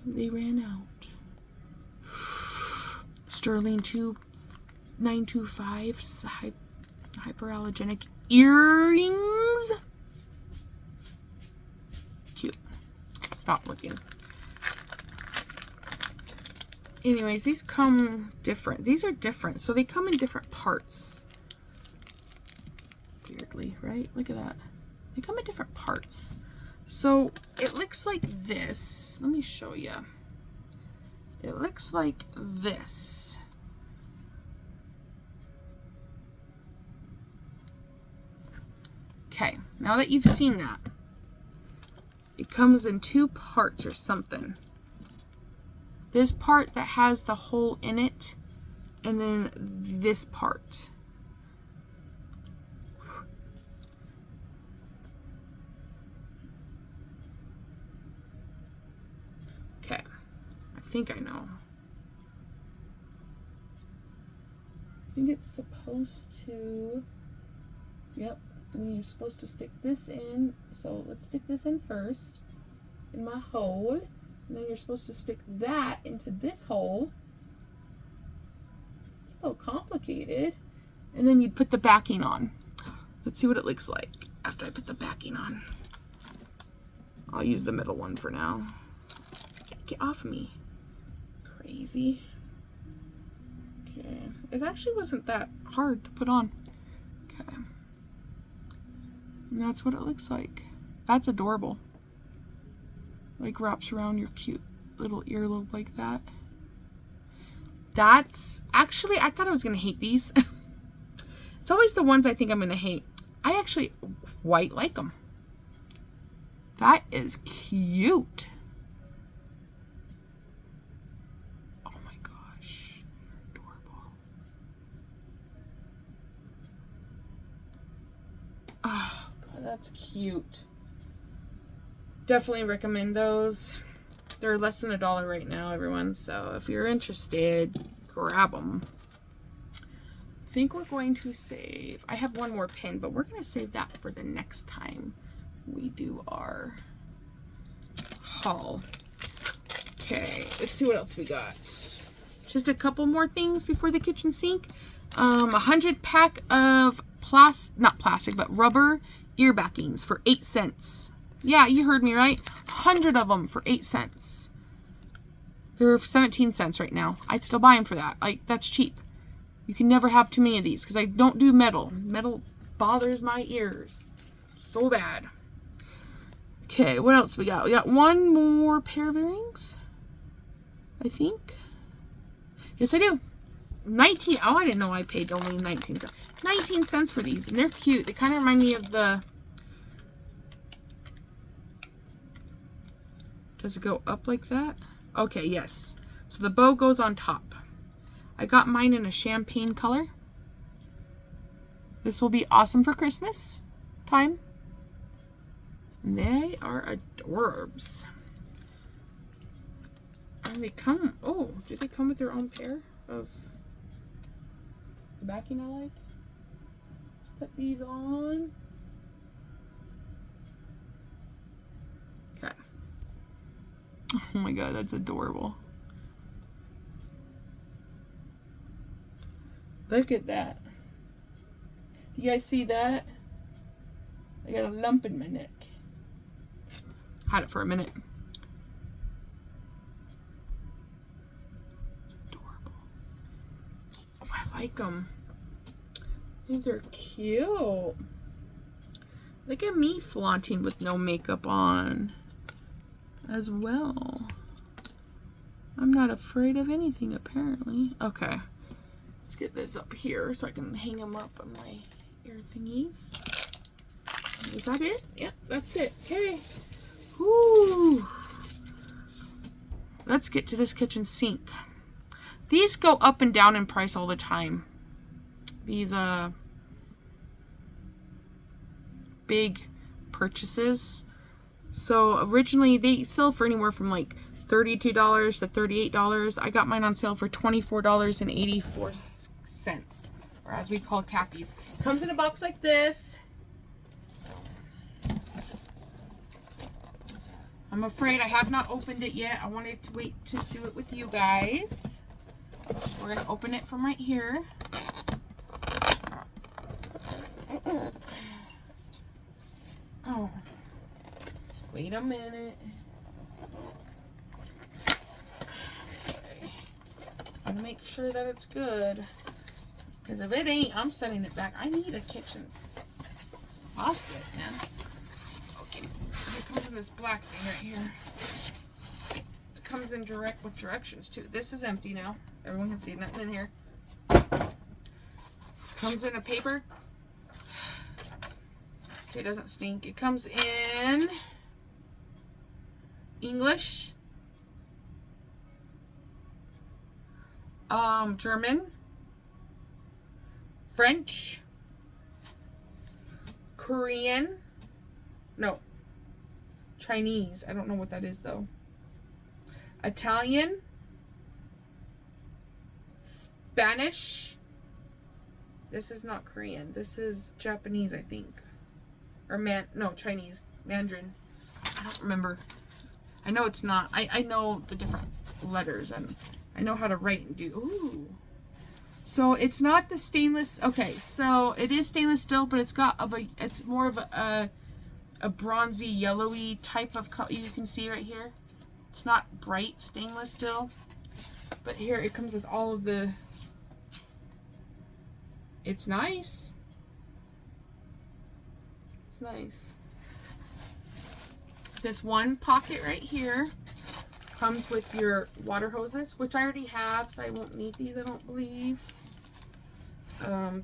They ran out. Sterling 2925 hyperallergenic earrings. Cute. Stop looking. Anyways, these come different. These are different. So they come in different parts. Weirdly, right? Look at that. They come in different parts. So it looks like this. Let me show you. It looks like this. Okay, now that you've seen that, it comes in two parts or something. This part that has the hole in it, and then this part. Okay, I think I know. I think it's supposed to, yep, and then you're supposed to stick this in. So let's stick this in first, in my hole. And then you're supposed to stick that into this hole. It's a little complicated. And then you'd put the backing on. Let's see what it looks like after I put the backing on. I'll use the middle one for now. Get off me. Crazy. Okay. It actually wasn't that hard to put on. Okay. And that's what it looks like. That's adorable. Like wraps around your cute little earlobe like that. That's actually, I thought I was going to hate these. It's always the ones I think I'm going to hate. I actually quite like them. That is cute. Oh my gosh. Adorable. Oh, God, that's cute. Definitely recommend those. They're less than $1 right now, everyone. So if you're interested, grab them. I think we're going to save. I have one more pin, but we're going to save that for the next time we do our haul. Okay, let's see what else we got. Just a couple more things before the kitchen sink. 100 pack of not plastic, but rubber ear backings for 8 cents. Yeah, you heard me right. 100 of them for 8 cents. They're 17 cents right now. I'd still buy them for that. Like, that's cheap. You can never have too many of these because I don't do metal. Metal bothers my ears so bad. Okay, what else we got? We got one more pair of earrings, I think. Yes, I do. 19. Oh, I didn't know I paid only 19 cents. 19 cents for these, and they're cute. They kind of remind me of the... Does it go up like that? Okay, yes. So the bow goes on top. I got mine in a champagne color. This will be awesome for Christmas time. And they are adorbs. And they come, oh, do they come with their own pair of the backing I like? Let's put these on. Okay. Oh my God, that's adorable. Look at that. You guys see that? I got a lump in my neck. Had it for a minute. Adorable. Oh, I like them. I think they're cute. Look at me flaunting with no makeup on as well. I'm not afraid of anything, apparently. Okay. Let's get this up here so I can hang them up on my ear thingies. Is that it? Yep, that's it. Okay. Whoo. Let's get to this kitchen sink. These go up and down in price all the time. These big purchases. So originally they sell for anywhere from like $32 to $38. I got mine on sale for $24.84, or as we call cappies. Comes in a box like this. I'm afraid I have not opened it yet. I wanted to wait to do it with you guys. We're going to open it from right here. Oh, wait a minute. Okay. I'll make sure that it's good. Because if it ain't, I'm sending it back. I need a kitchen faucet, man. Okay, so it comes in this black thing right here. It comes in with directions too. This is empty now. Everyone can see nothing in here. Comes in a paper. Okay, it doesn't stink. It comes in English, German, French, Korean, no, Chinese. I don't know what that is though. Italian, Spanish. This is not Korean. This is Japanese, I think. Or Chinese. Mandarin. I don't remember. I know it's not. I know the different letters and I know how to write and do. Ooh. So it's not the stainless. Okay, so it is stainless steel, but it's got it's more of a bronzy, yellowy type of color. You can see right here. It's not bright stainless steel, but here it comes with all of the. It's nice. It's nice. This one pocket right here comes with your water hoses, which I already have, so I won't need these, I don't believe.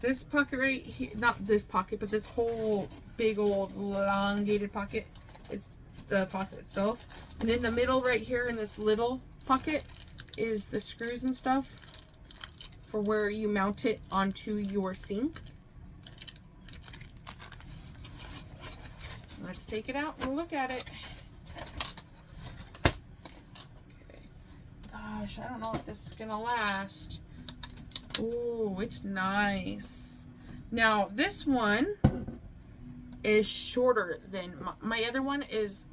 This pocket right here, not this pocket, but this whole big old elongated pocket is the faucet itself. And in the middle right here in this little pocket is the screws and stuff for where you mount it onto your sink. Let's take it out and look at it. Okay. Gosh, I don't know if this is gonna last. Oh, it's nice. Now, this one is shorter than my other one is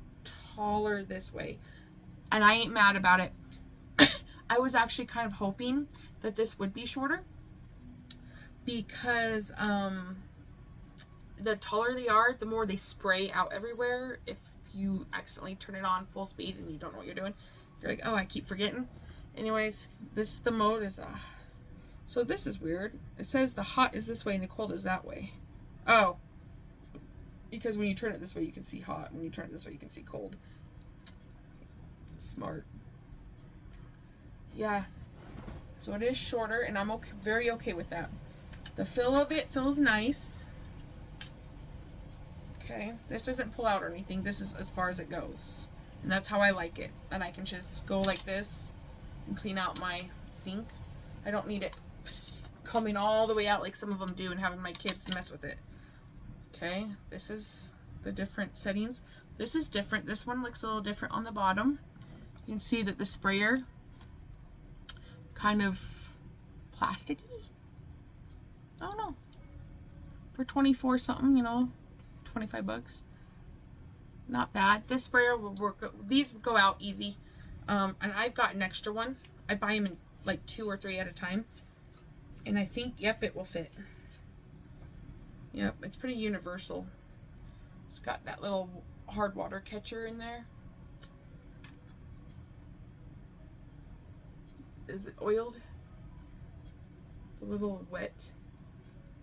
taller this way. And I ain't mad about it. I was actually kind of hoping that this would be shorter because the taller they are, the more they spray out everywhere. If you accidentally turn it on full speed and you don't know what you're doing, you're like, oh, I keep forgetting. Anyways, the mode is so this is weird. It says the hot is this way and the cold is that way. Oh, because when you turn it this way you can see hot, when you turn it this way you can see cold. Smart. Yeah, so it is shorter and I'm very okay with that. The feel of it feels nice. Okay, this doesn't pull out or anything. This is as far as it goes. And that's how I like it. And I can just go like this and clean out my sink. I don't need it coming all the way out like some of them do and having my kids mess with it. Okay, this is the different settings. This is different. This one looks a little different on the bottom. You can see that the sprayer kind of plasticky. I don't know. For 24 something, you know, 25 bucks. Not bad. This sprayer will work. These go out easy. And I've got an extra one. I buy them in like 2 or 3 at a time. And I think, yep, it will fit. Yep, it's pretty universal. It's got that little hard water catcher in there. Is it oiled? It's a little wet.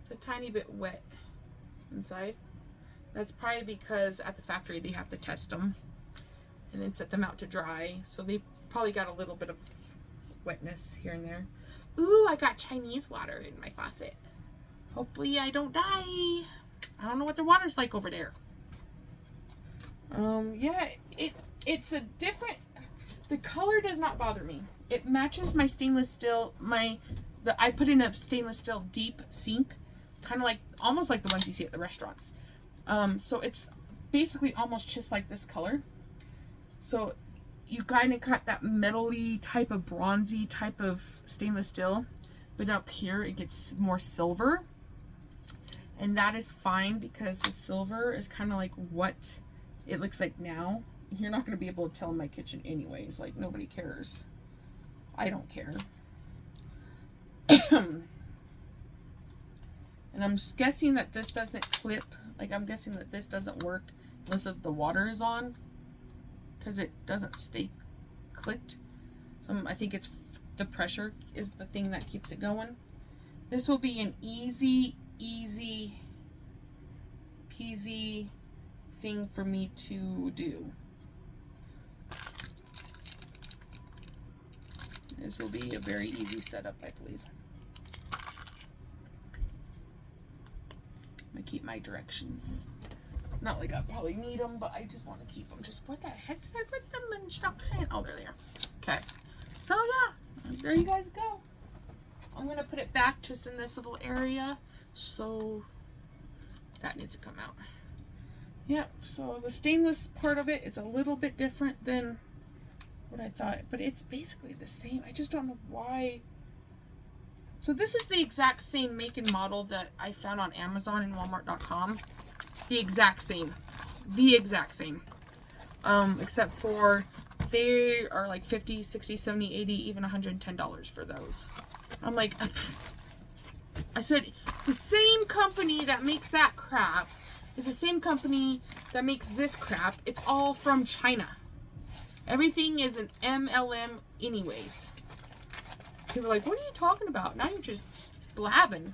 It's a tiny bit wet inside. That's probably because at the factory they have to test them and then set them out to dry. So they probably got a little bit of wetness here and there. Ooh, I got Chinese water in my faucet. Hopefully I don't die. I don't know what the water's like over there. Yeah, it's a different, the color does not bother me. It matches my stainless steel, I put in a stainless steel deep sink, kind of like, almost like the ones you see at the restaurants. So it's basically almost just like this color. So you kind of got that metally type of bronzy type of stainless steel, but up here it gets more silver. And that is fine because the silver is kind of like what it looks like now. You're not going to be able to tell in my kitchen anyways. Like, nobody cares. I don't care. And I'm guessing that this doesn't clip. Like, I'm guessing that this doesn't work unless the water is on, because it doesn't stay clicked. So I think it's the pressure is the thing that keeps it going. This will be an easy peasy thing for me to do. This will be a very easy setup, I believe. I'm gonna keep my directions. Not like I probably need them, but I just want to keep them. Just where the heck did I put them in instruction? Oh, they're there. Okay. So yeah, there you guys go. I'm gonna put it back just in this little area. So that needs to come out. Yeah, so the stainless part of it is a little bit different than what I thought, but it's basically the same. I just don't know why. So this is the exact same make and model that I found on Amazon and Walmart.com. The exact same. The exact same. Except for they are like 50, 60, 70, 80, even $110 for those. I'm like, I said, the same company that makes that crap is the same company that makes this crap. It's all from China. Everything is an MLM anyways. People are like, what are you talking about? Now you're just blabbing.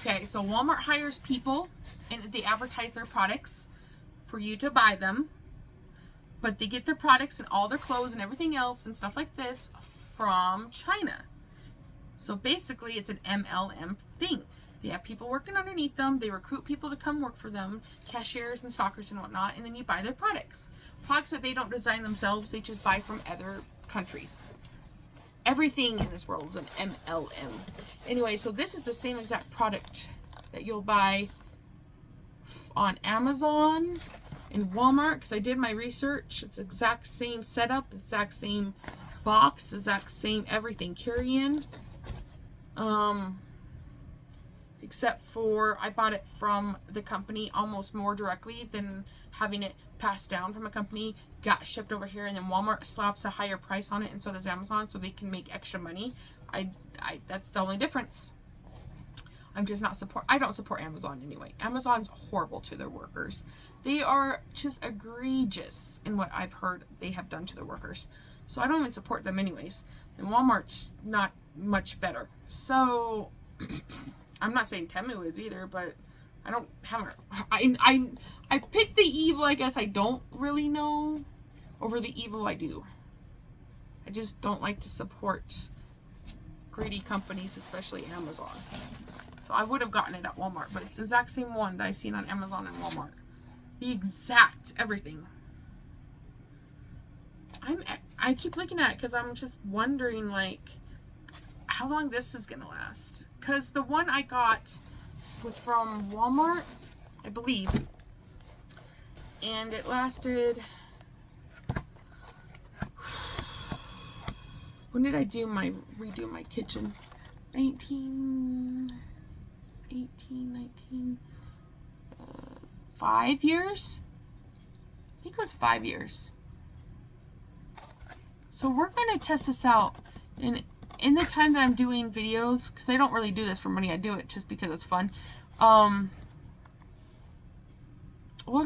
Okay, so Walmart hires people and they advertise their products for you to buy them. But they get their products and all their clothes and everything else and stuff like this from China. So basically it's an MLM thing. They have people working underneath them. They recruit people to come work for them, cashiers and stockers and whatnot, and then you buy their products. Products that they don't design themselves, they just buy from other countries. Everything in this world is an MLM. Anyway, so this is the same exact product that you'll buy on Amazon and Walmart, because I did my research. It's the exact same setup, the exact same box, the exact same everything. Carry-in. Except for I bought it from the company almost more directly than having it passed down from a company, got shipped over here, and then Walmart slaps a higher price on it, and so does Amazon, so they can make extra money. That's the only difference. I don't support Amazon anyway. Amazon's horrible to their workers. They are just egregious in what I've heard they have done to their workers. So I don't even support them anyways. And Walmart's not much better. So I'm not saying Temu is either, but I picked the evil I guess I don't really know over the evil I do. I just don't like to support greedy companies, especially Amazon. So I would have gotten it at Walmart, but it's the exact same one that I seen on Amazon and Walmart. The exact everything. I keep looking at it because I'm just wondering like how long this is gonna last. Because the one I got was from Walmart, I believe, and it lasted. When did I redo my kitchen? 19, 5 years? I think it was 5 years. So we're going to test this out. And in the time that I'm doing videos, because I don't really do this for money, I do it just because it's fun. We're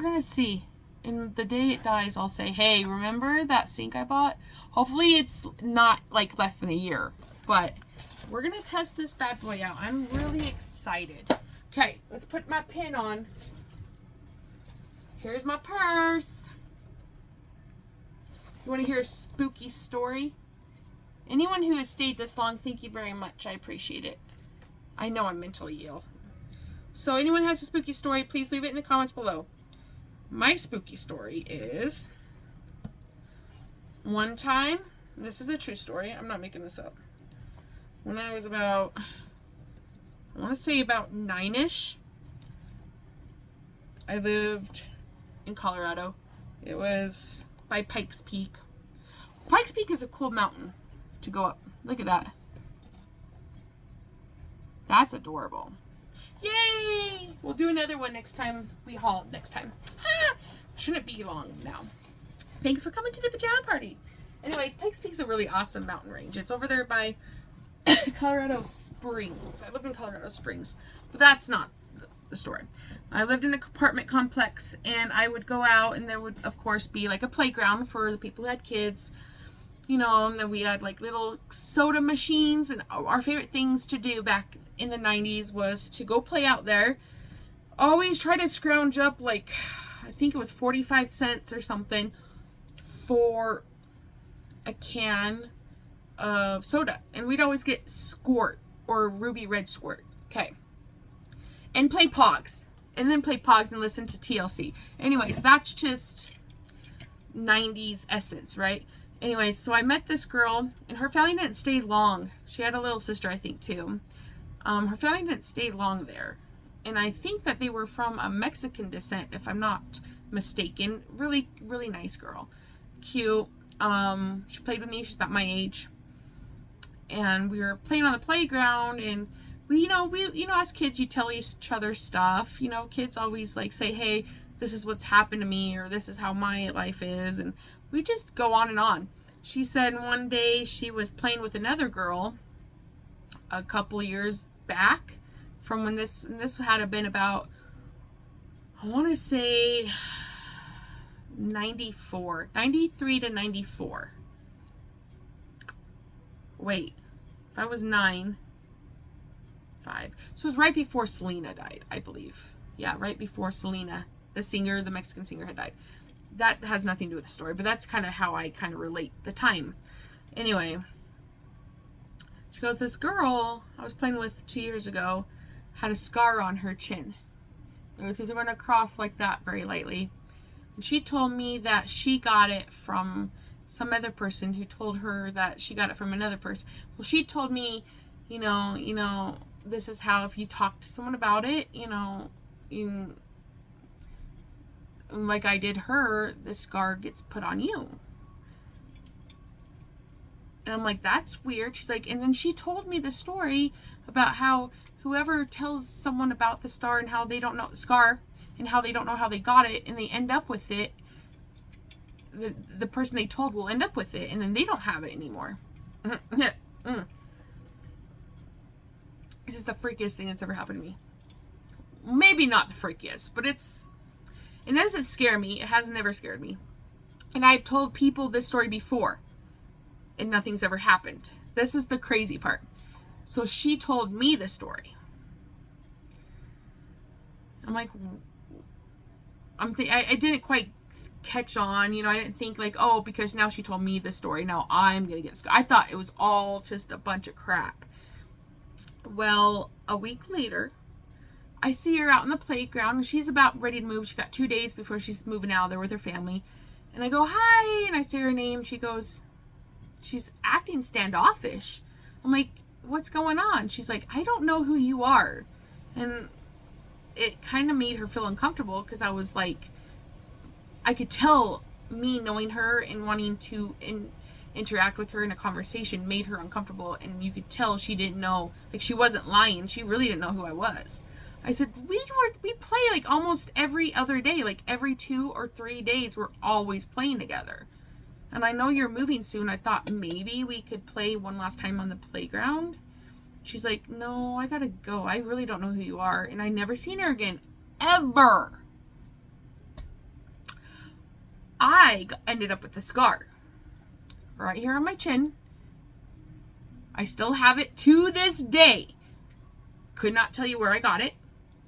going to see. And the day it dies, I'll say, hey, remember that sink I bought? Hopefully it's not like less than a year. But we're going to test this bad boy out. I'm really excited. Okay, let's put my pin on. Here's my purse. You want to hear a spooky story? Anyone who has stayed this long, thank you very much. I appreciate it. I know I'm mentally ill. So anyone has a spooky story, please leave it in the comments below. My spooky story is one time, this is a true story, I'm not making this up. When I was about, I want to say about 9-ish, I lived in Colorado. It was by Pikes Peak. Pikes Peak is a cool mountain to go up. Look at that. That's adorable. Yay! We'll do another one next time we haul next time. Ha! Shouldn't be long now. Thanks for coming to the pajama party. Anyways, Pikes Peak's a really awesome mountain range. It's over there by Colorado Springs. I lived in Colorado Springs, but that's not the story. I lived in an apartment complex, and I would go out, and there would, of course, be like a playground for the people who had kids, you know, and then we had like little soda machines, and our favorite things to do back in the 90s was to go play out there. Always try to scrounge up like, I think it was 45 cents or something for a can of soda, and we'd always get Squirt or Ruby Red Squirt. Okay, and play Pogs, and then play Pogs and listen to TLC. Anyways, that's just 90s essence, right? Anyways, so I met this girl, and her family didn't stay long. She had a little sister, I think, too. Her family didn't stay long there, and I think that they were from a Mexican descent, if I'm not mistaken. Really, really nice girl. Cute. She played with me. She's about my age. And we were playing on the playground, and we, as kids, you tell each other stuff. You know, kids always like say, hey, this is what's happened to me, or this is how my life is. And we just go on and on. She said one day she was playing with another girl a couple years back from when this had been about, I want to say 93 to 94. Wait, if I was 5. So it was right before Selena died, I believe. Yeah, right before Selena, the Mexican singer, had died. That has nothing to do with the story, but that's kind of how I kind of relate the time. Anyway, she goes, this girl I was playing with 2 years ago had a scar on her chin. It was run across like that very lightly. And she told me that she got it from some other person who told her that she got it from another person. Well, she told me, you know, this is how if you talk to someone about it, like I did her, the scar gets put on you. And I'm like, that's weird. She's like, and then she told me the story about how whoever tells someone about the scar and how they don't know how they got it, and they end up with it, the person they told will end up with it, and then they don't have it anymore. This is the freakiest thing that's ever happened to me. Maybe not the freakiest, but it doesn't scare me. It has never scared me. And I've told people this story before, and nothing's ever happened. This is the crazy part. So she told me the story. I'm like, I didn't quite catch on, I didn't think like, oh, because now she told me the story, now I'm gonna get scared. I thought it was all just a bunch of crap. Well, a week later, I see her out in the playground, and she's about ready to move. She got 2 days before she's moving out of there with her family. And I go, hi, and I say her name. She goes, she's acting standoffish. I'm like, what's going on? She's like, I don't know who you are. And it kind of made her feel uncomfortable, because I was like, I could tell me knowing her and wanting to interact with her in a conversation made her uncomfortable, and you could tell she didn't know, like she wasn't lying. She really didn't know who I was. I said, we play like almost every other day, like every 2 or 3 days, we're always playing together. And I know you're moving soon. I thought maybe we could play one last time on the playground. She's like, no, I gotta go. I really don't know who you are. And I never seen her again, ever. I ended up with the scar right here on my chin. I still have it to this day. Could not tell you where I got it.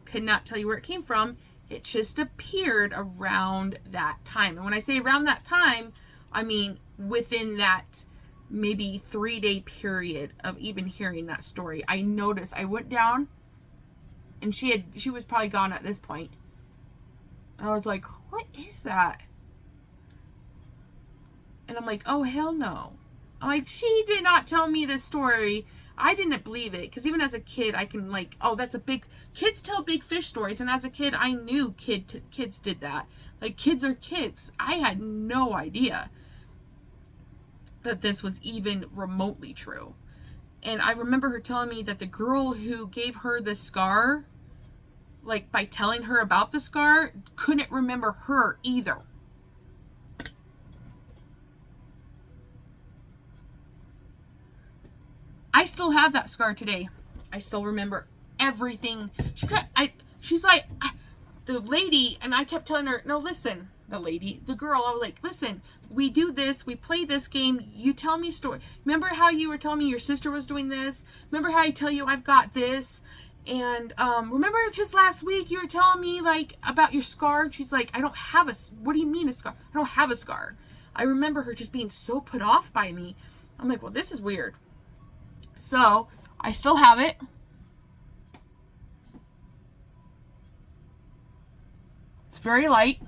Could not tell you where it came from. It just appeared around that time. And when I say around that time, I mean within that maybe 3-day period of even hearing that story. I noticed, I went down, and she was probably gone at this point. I was like, what is that? And I'm like, oh, hell no. I'm like, she did not tell me this story. I didn't believe it, because even as a kid, I can like, oh, that's a big, kids tell big fish stories, and as a kid, I knew kids did that. Like, kids are kids. I had no idea that this was even remotely true. And I remember her telling me that the girl who gave her the scar, like by telling her about the scar, couldn't remember her either. I still have that scar today. I still remember everything. She's like, the lady, and I kept telling her, no, listen, the girl, I was like, listen, we do this, we play this game, you tell me story. Remember how you were telling me your sister was doing this? Remember how I tell you I've got this? And remember just last week you were telling me like about your scar? And she's like, I don't have what do you mean a scar? I don't have a scar. I remember her just being so put off by me. I'm like, well, this is weird. So I still have it. It's very light.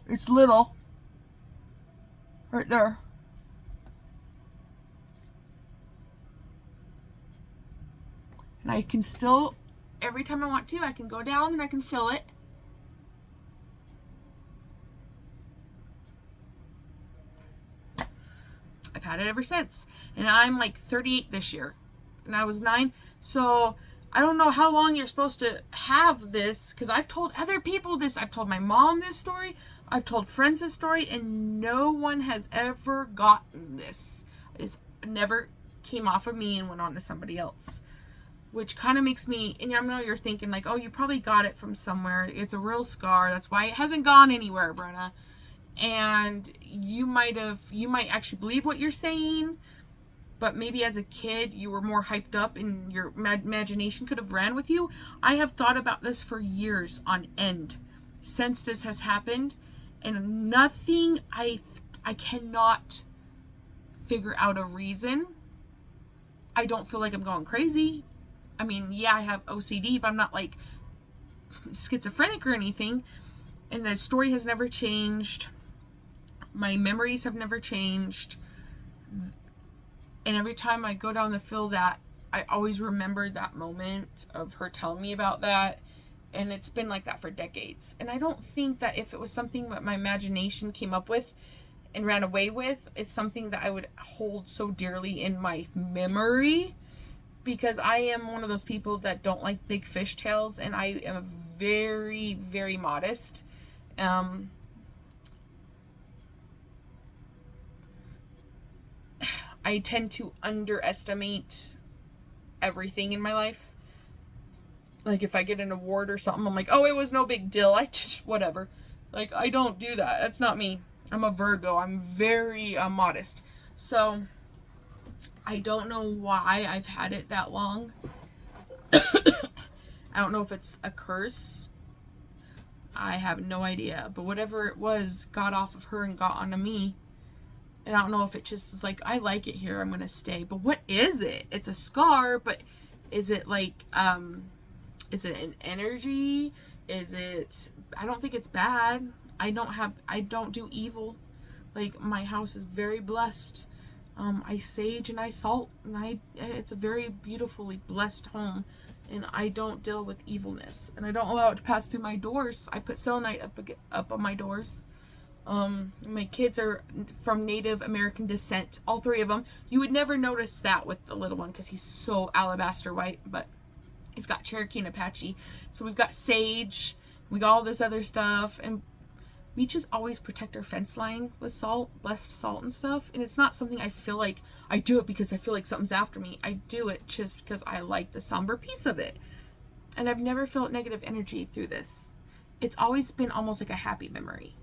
It's little. Right there. And I can still, every time I want to, I can go down and I can feel it. I've had it ever since. And I'm like 38 this year. And I was 9. So I don't know how long you're supposed to have this, because I've told other people this. I've told my mom this story. I've told friends this story, and no one has ever gotten this. It's never came off of me and went on to somebody else, which kind of makes me, and I know you're thinking like, oh, you probably got it from somewhere. It's a real scar. That's why it hasn't gone anywhere, Brenna. And you might actually believe what you're saying, but maybe as a kid you were more hyped up and your imagination could have ran with you. I have thought about this for years on end since this has happened, and nothing, I cannot figure out a reason. I don't feel like I'm going crazy. I mean, yeah, I have OCD, but I'm not like schizophrenic or anything. And the story has never changed. My memories have never changed. And every time I go down the field, that I always remember that moment of her telling me about that. And it's been like that for decades. And I don't think that if it was something that my imagination came up with and ran away with, it's something that I would hold so dearly in my memory, because I am one of those people that don't like big fish tales, and I am very, very modest. I tend to underestimate everything in my life. Like if I get an award or something, I'm like, oh, it was no big deal. I just, whatever. Like, I don't do that. That's not me. I'm a Virgo. I'm very modest. So I don't know why I've had it that long. I don't know if it's a curse. I have no idea. But whatever it was got off of her and got onto me. And I don't know if it just is like, I like it here, I'm going to stay. But what is it? It's a scar, but is it like, is it an energy? Is it, I don't think it's bad. I don't do evil. Like, my house is very blessed. I sage and I salt, and it's a very beautifully blessed home. And I don't deal with evilness. And I don't allow it to pass through my doors. I put selenite up on my doors. My kids are from Native American descent, all 3 of them. You would never notice that with the little one because he's so alabaster white, but he's got Cherokee and Apache. So we've got sage, we got all this other stuff, and we just always protect our fence line with salt, blessed salt and stuff. And it's not something I feel like I do it because I feel like something's after me. I do it just because I like the somber piece of it. And I've never felt negative energy through this. It's always been almost like a happy memory.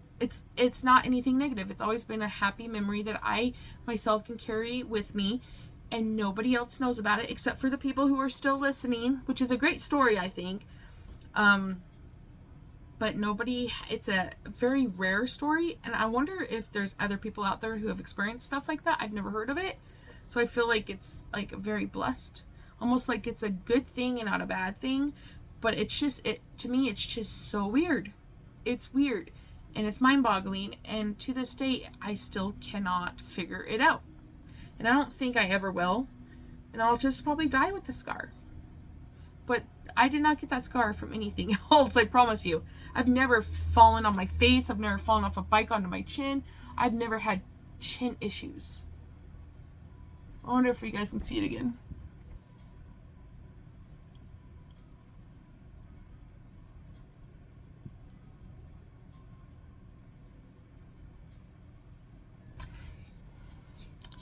It's not anything negative. It's always been a happy memory that I myself can carry with me, and nobody else knows about it except for the people who are still listening, which is a great story, I think. But nobody, it's a very rare story, and I wonder if there's other people out there who have experienced stuff like that. I've never heard of it. So I feel like it's like very blessed, almost like it's a good thing and not a bad thing. But it's just, to me, it's just so weird. It's weird. And it's mind-boggling, and to this day, I still cannot figure it out. And I don't think I ever will, and I'll just probably die with the scar. But I did not get that scar from anything else, I promise you. I've never fallen on my face. I've never fallen off a bike onto my chin. I've never had chin issues. I wonder if you guys can see it again.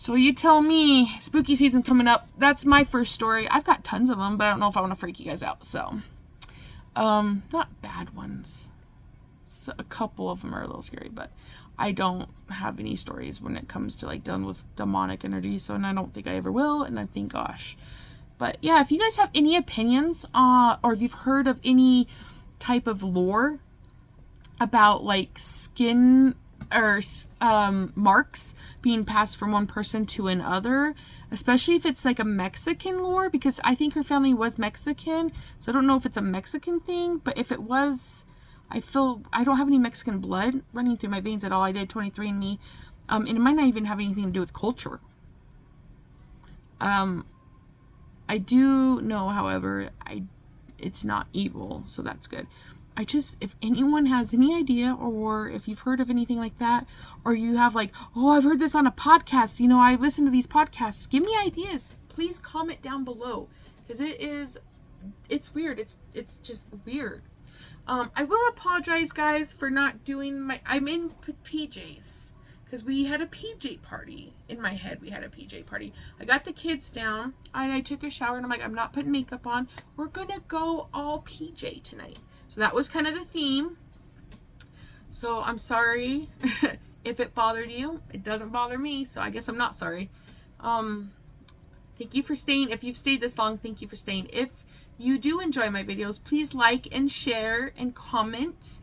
So you tell me, spooky season coming up. That's my first story. I've got tons of them, but I don't know if I want to freak you guys out. So, not bad ones. So a couple of them are a little scary, but I don't have any stories when it comes to like dealing with demonic energy. So, and I don't think I ever will. And I think, gosh, but yeah, if you guys have any opinions, or if you've heard of any type of lore about like skin or marks being passed from one person to another, especially if it's like a Mexican lore, because I think her family was Mexican, so I don't know if it's a Mexican thing, but if it was, I feel I don't have any Mexican blood running through my veins at all. I did 23andMe, and it might not even have anything to do with culture. I do know, however, it's not evil, so that's good. If anyone has any idea, or if you've heard of anything like that, or you have like, oh, I've heard this on a podcast, I listen to these podcasts, give me ideas. Please comment down below, because it's weird. It's just weird. I will apologize, guys, for not doing I'm in PJs, because we had a PJ party. In my head, we had a PJ party. I got the kids down, and I took a shower, and I'm like, I'm not putting makeup on. We're gonna go all PJ tonight. So that was kind of the theme. So I'm sorry if it bothered you. It doesn't bother me, so I guess I'm not sorry. Thank you for staying. If you've stayed this long, thank you for staying. If you do enjoy my videos, please like and share and comment.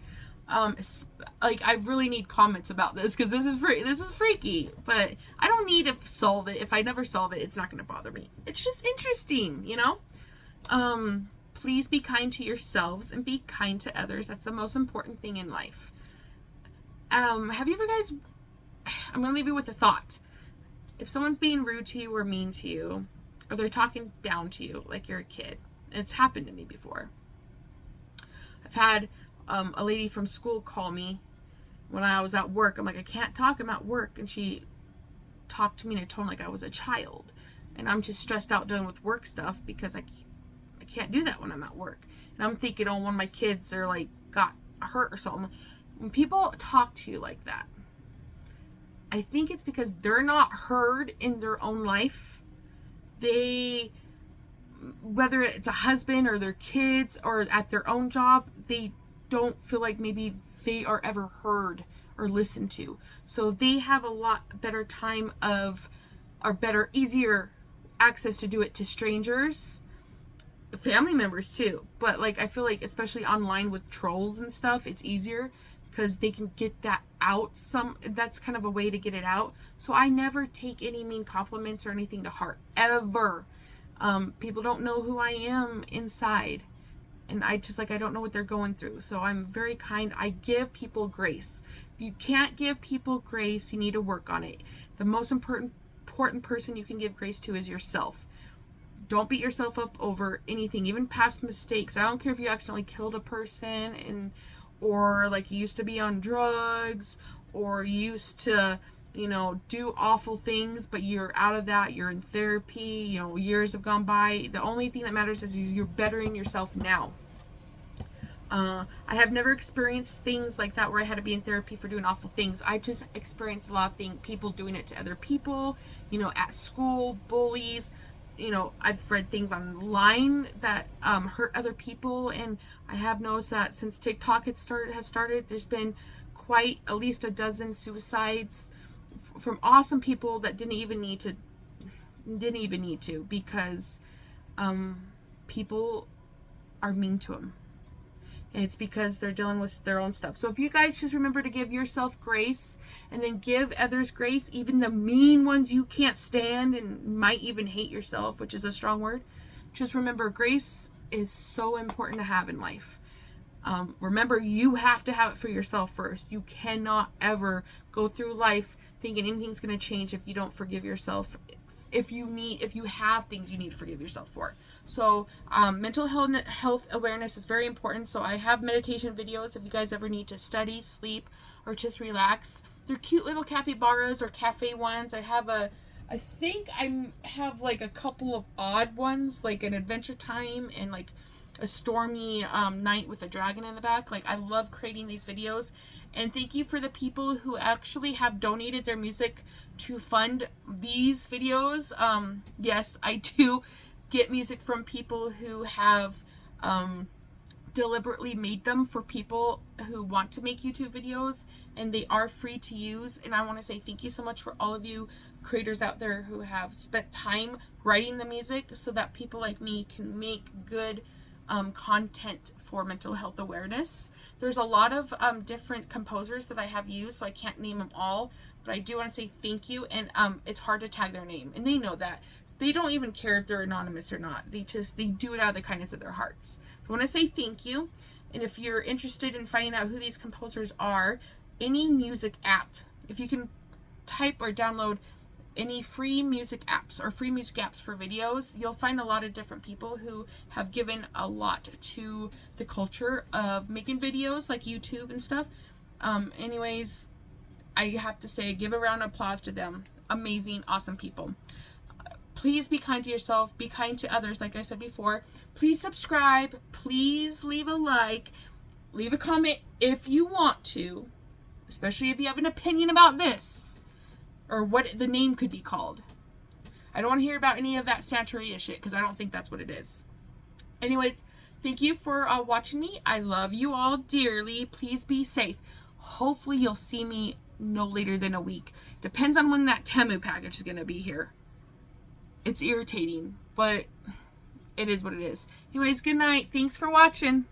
I really need comments about this, because this is freaky, but I don't need to solve it. If I never solve it, it's not going to bother me. It's just interesting, Please be kind to yourselves and be kind to others. That's the most important thing in life. Have you ever guys, I'm going to leave you with a thought. If someone's being rude to you or mean to you, or they're talking down to you like you're a kid, it's happened to me before. I've had a lady from school call me when I was at work. I'm like, I can't talk, I'm at work. And she talked to me in a tone like I was a child. And I'm just stressed out dealing with work stuff, because I can't do that when I'm at work. And I'm thinking, oh, one of my kids are like got hurt or something. When people talk to you like that, I think it's because they're not heard in their own life. Whether it's a husband or their kids or at their own job, they don't feel like maybe they are ever heard or listened to. So they have a lot better time easier access to do it to strangers, family members too. But like, I feel like especially online with trolls and stuff, it's easier because they can get that out. That's kind of a way to get it out. So I never take any mean compliments or anything to heart, ever. People don't know who I am inside, and I don't know what they're going through. So I'm very kind. I give people grace. If you can't give people grace, you need to work on it. The most important person you can give grace to is yourself. Don't beat yourself up over anything, even past mistakes. I don't care if you accidentally killed a person, or like you used to be on drugs, or you used to, do awful things, but you're out of that. You're in therapy, years have gone by. The only thing that matters is you're bettering yourself now. I have never experienced things like that where I had to be in therapy for doing awful things. I just experienced a lot of things, people doing it to other people, at school, bullies. I've read things online that hurt other people, and I have noticed that since TikTok has started, there's been quite at least a dozen suicides from awesome people that didn't even need to, because people are mean to them. And it's because they're dealing with their own stuff. So if you guys just remember to give yourself grace, and then give others grace, even the mean ones you can't stand and might even hate yourself, which is a strong word. Just remember, grace is so important to have in life. Remember, you have to have it for yourself first. You cannot ever go through life thinking anything's going to change if you don't forgive yourself. If you have things you need to forgive yourself for. So mental health awareness is very important. So I have meditation videos if you guys ever need to study, sleep, or just relax. They're cute little capybaras or cafe ones. I think I have like a couple of odd ones, like an Adventure Time and like a stormy night with a dragon in the back. Like, I love creating these videos. And thank you for the people who actually have donated their music to fund these videos. Yes, I do get music from people who have deliberately made them for people who want to make YouTube videos, and they are free to use. And I want to say thank you so much for all of you creators out there who have spent time writing the music so that people like me can make good content for mental health awareness. There's a lot of different composers that I have used, so I can't name them all, but I do want to say thank you. And it's hard to tag their name, and they know that. They don't even care if they're anonymous or not. They do it out of the kindness of their hearts. So I want to say thank you. And if you're interested in finding out who these composers are, any music app, if you can type or download any free music apps or free music apps for videos, you'll find a lot of different people who have given a lot to the culture of making videos, like YouTube and stuff. Anyways, I have to say, give a round of applause to them. Amazing, awesome people. Please be kind to yourself. Be kind to others, like I said before. Please subscribe. Please leave a like. Leave a comment if you want to, especially if you have an opinion about this or what the name could be called. I don't want to hear about any of that Santeria shit, because I don't think that's what it is. Anyways, thank you for watching me. I love you all dearly. Please be safe. Hopefully you'll see me no later than a week. Depends on when that Temu package is going to be here. It's irritating, but it is what it is. Anyways, good night. Thanks for watching.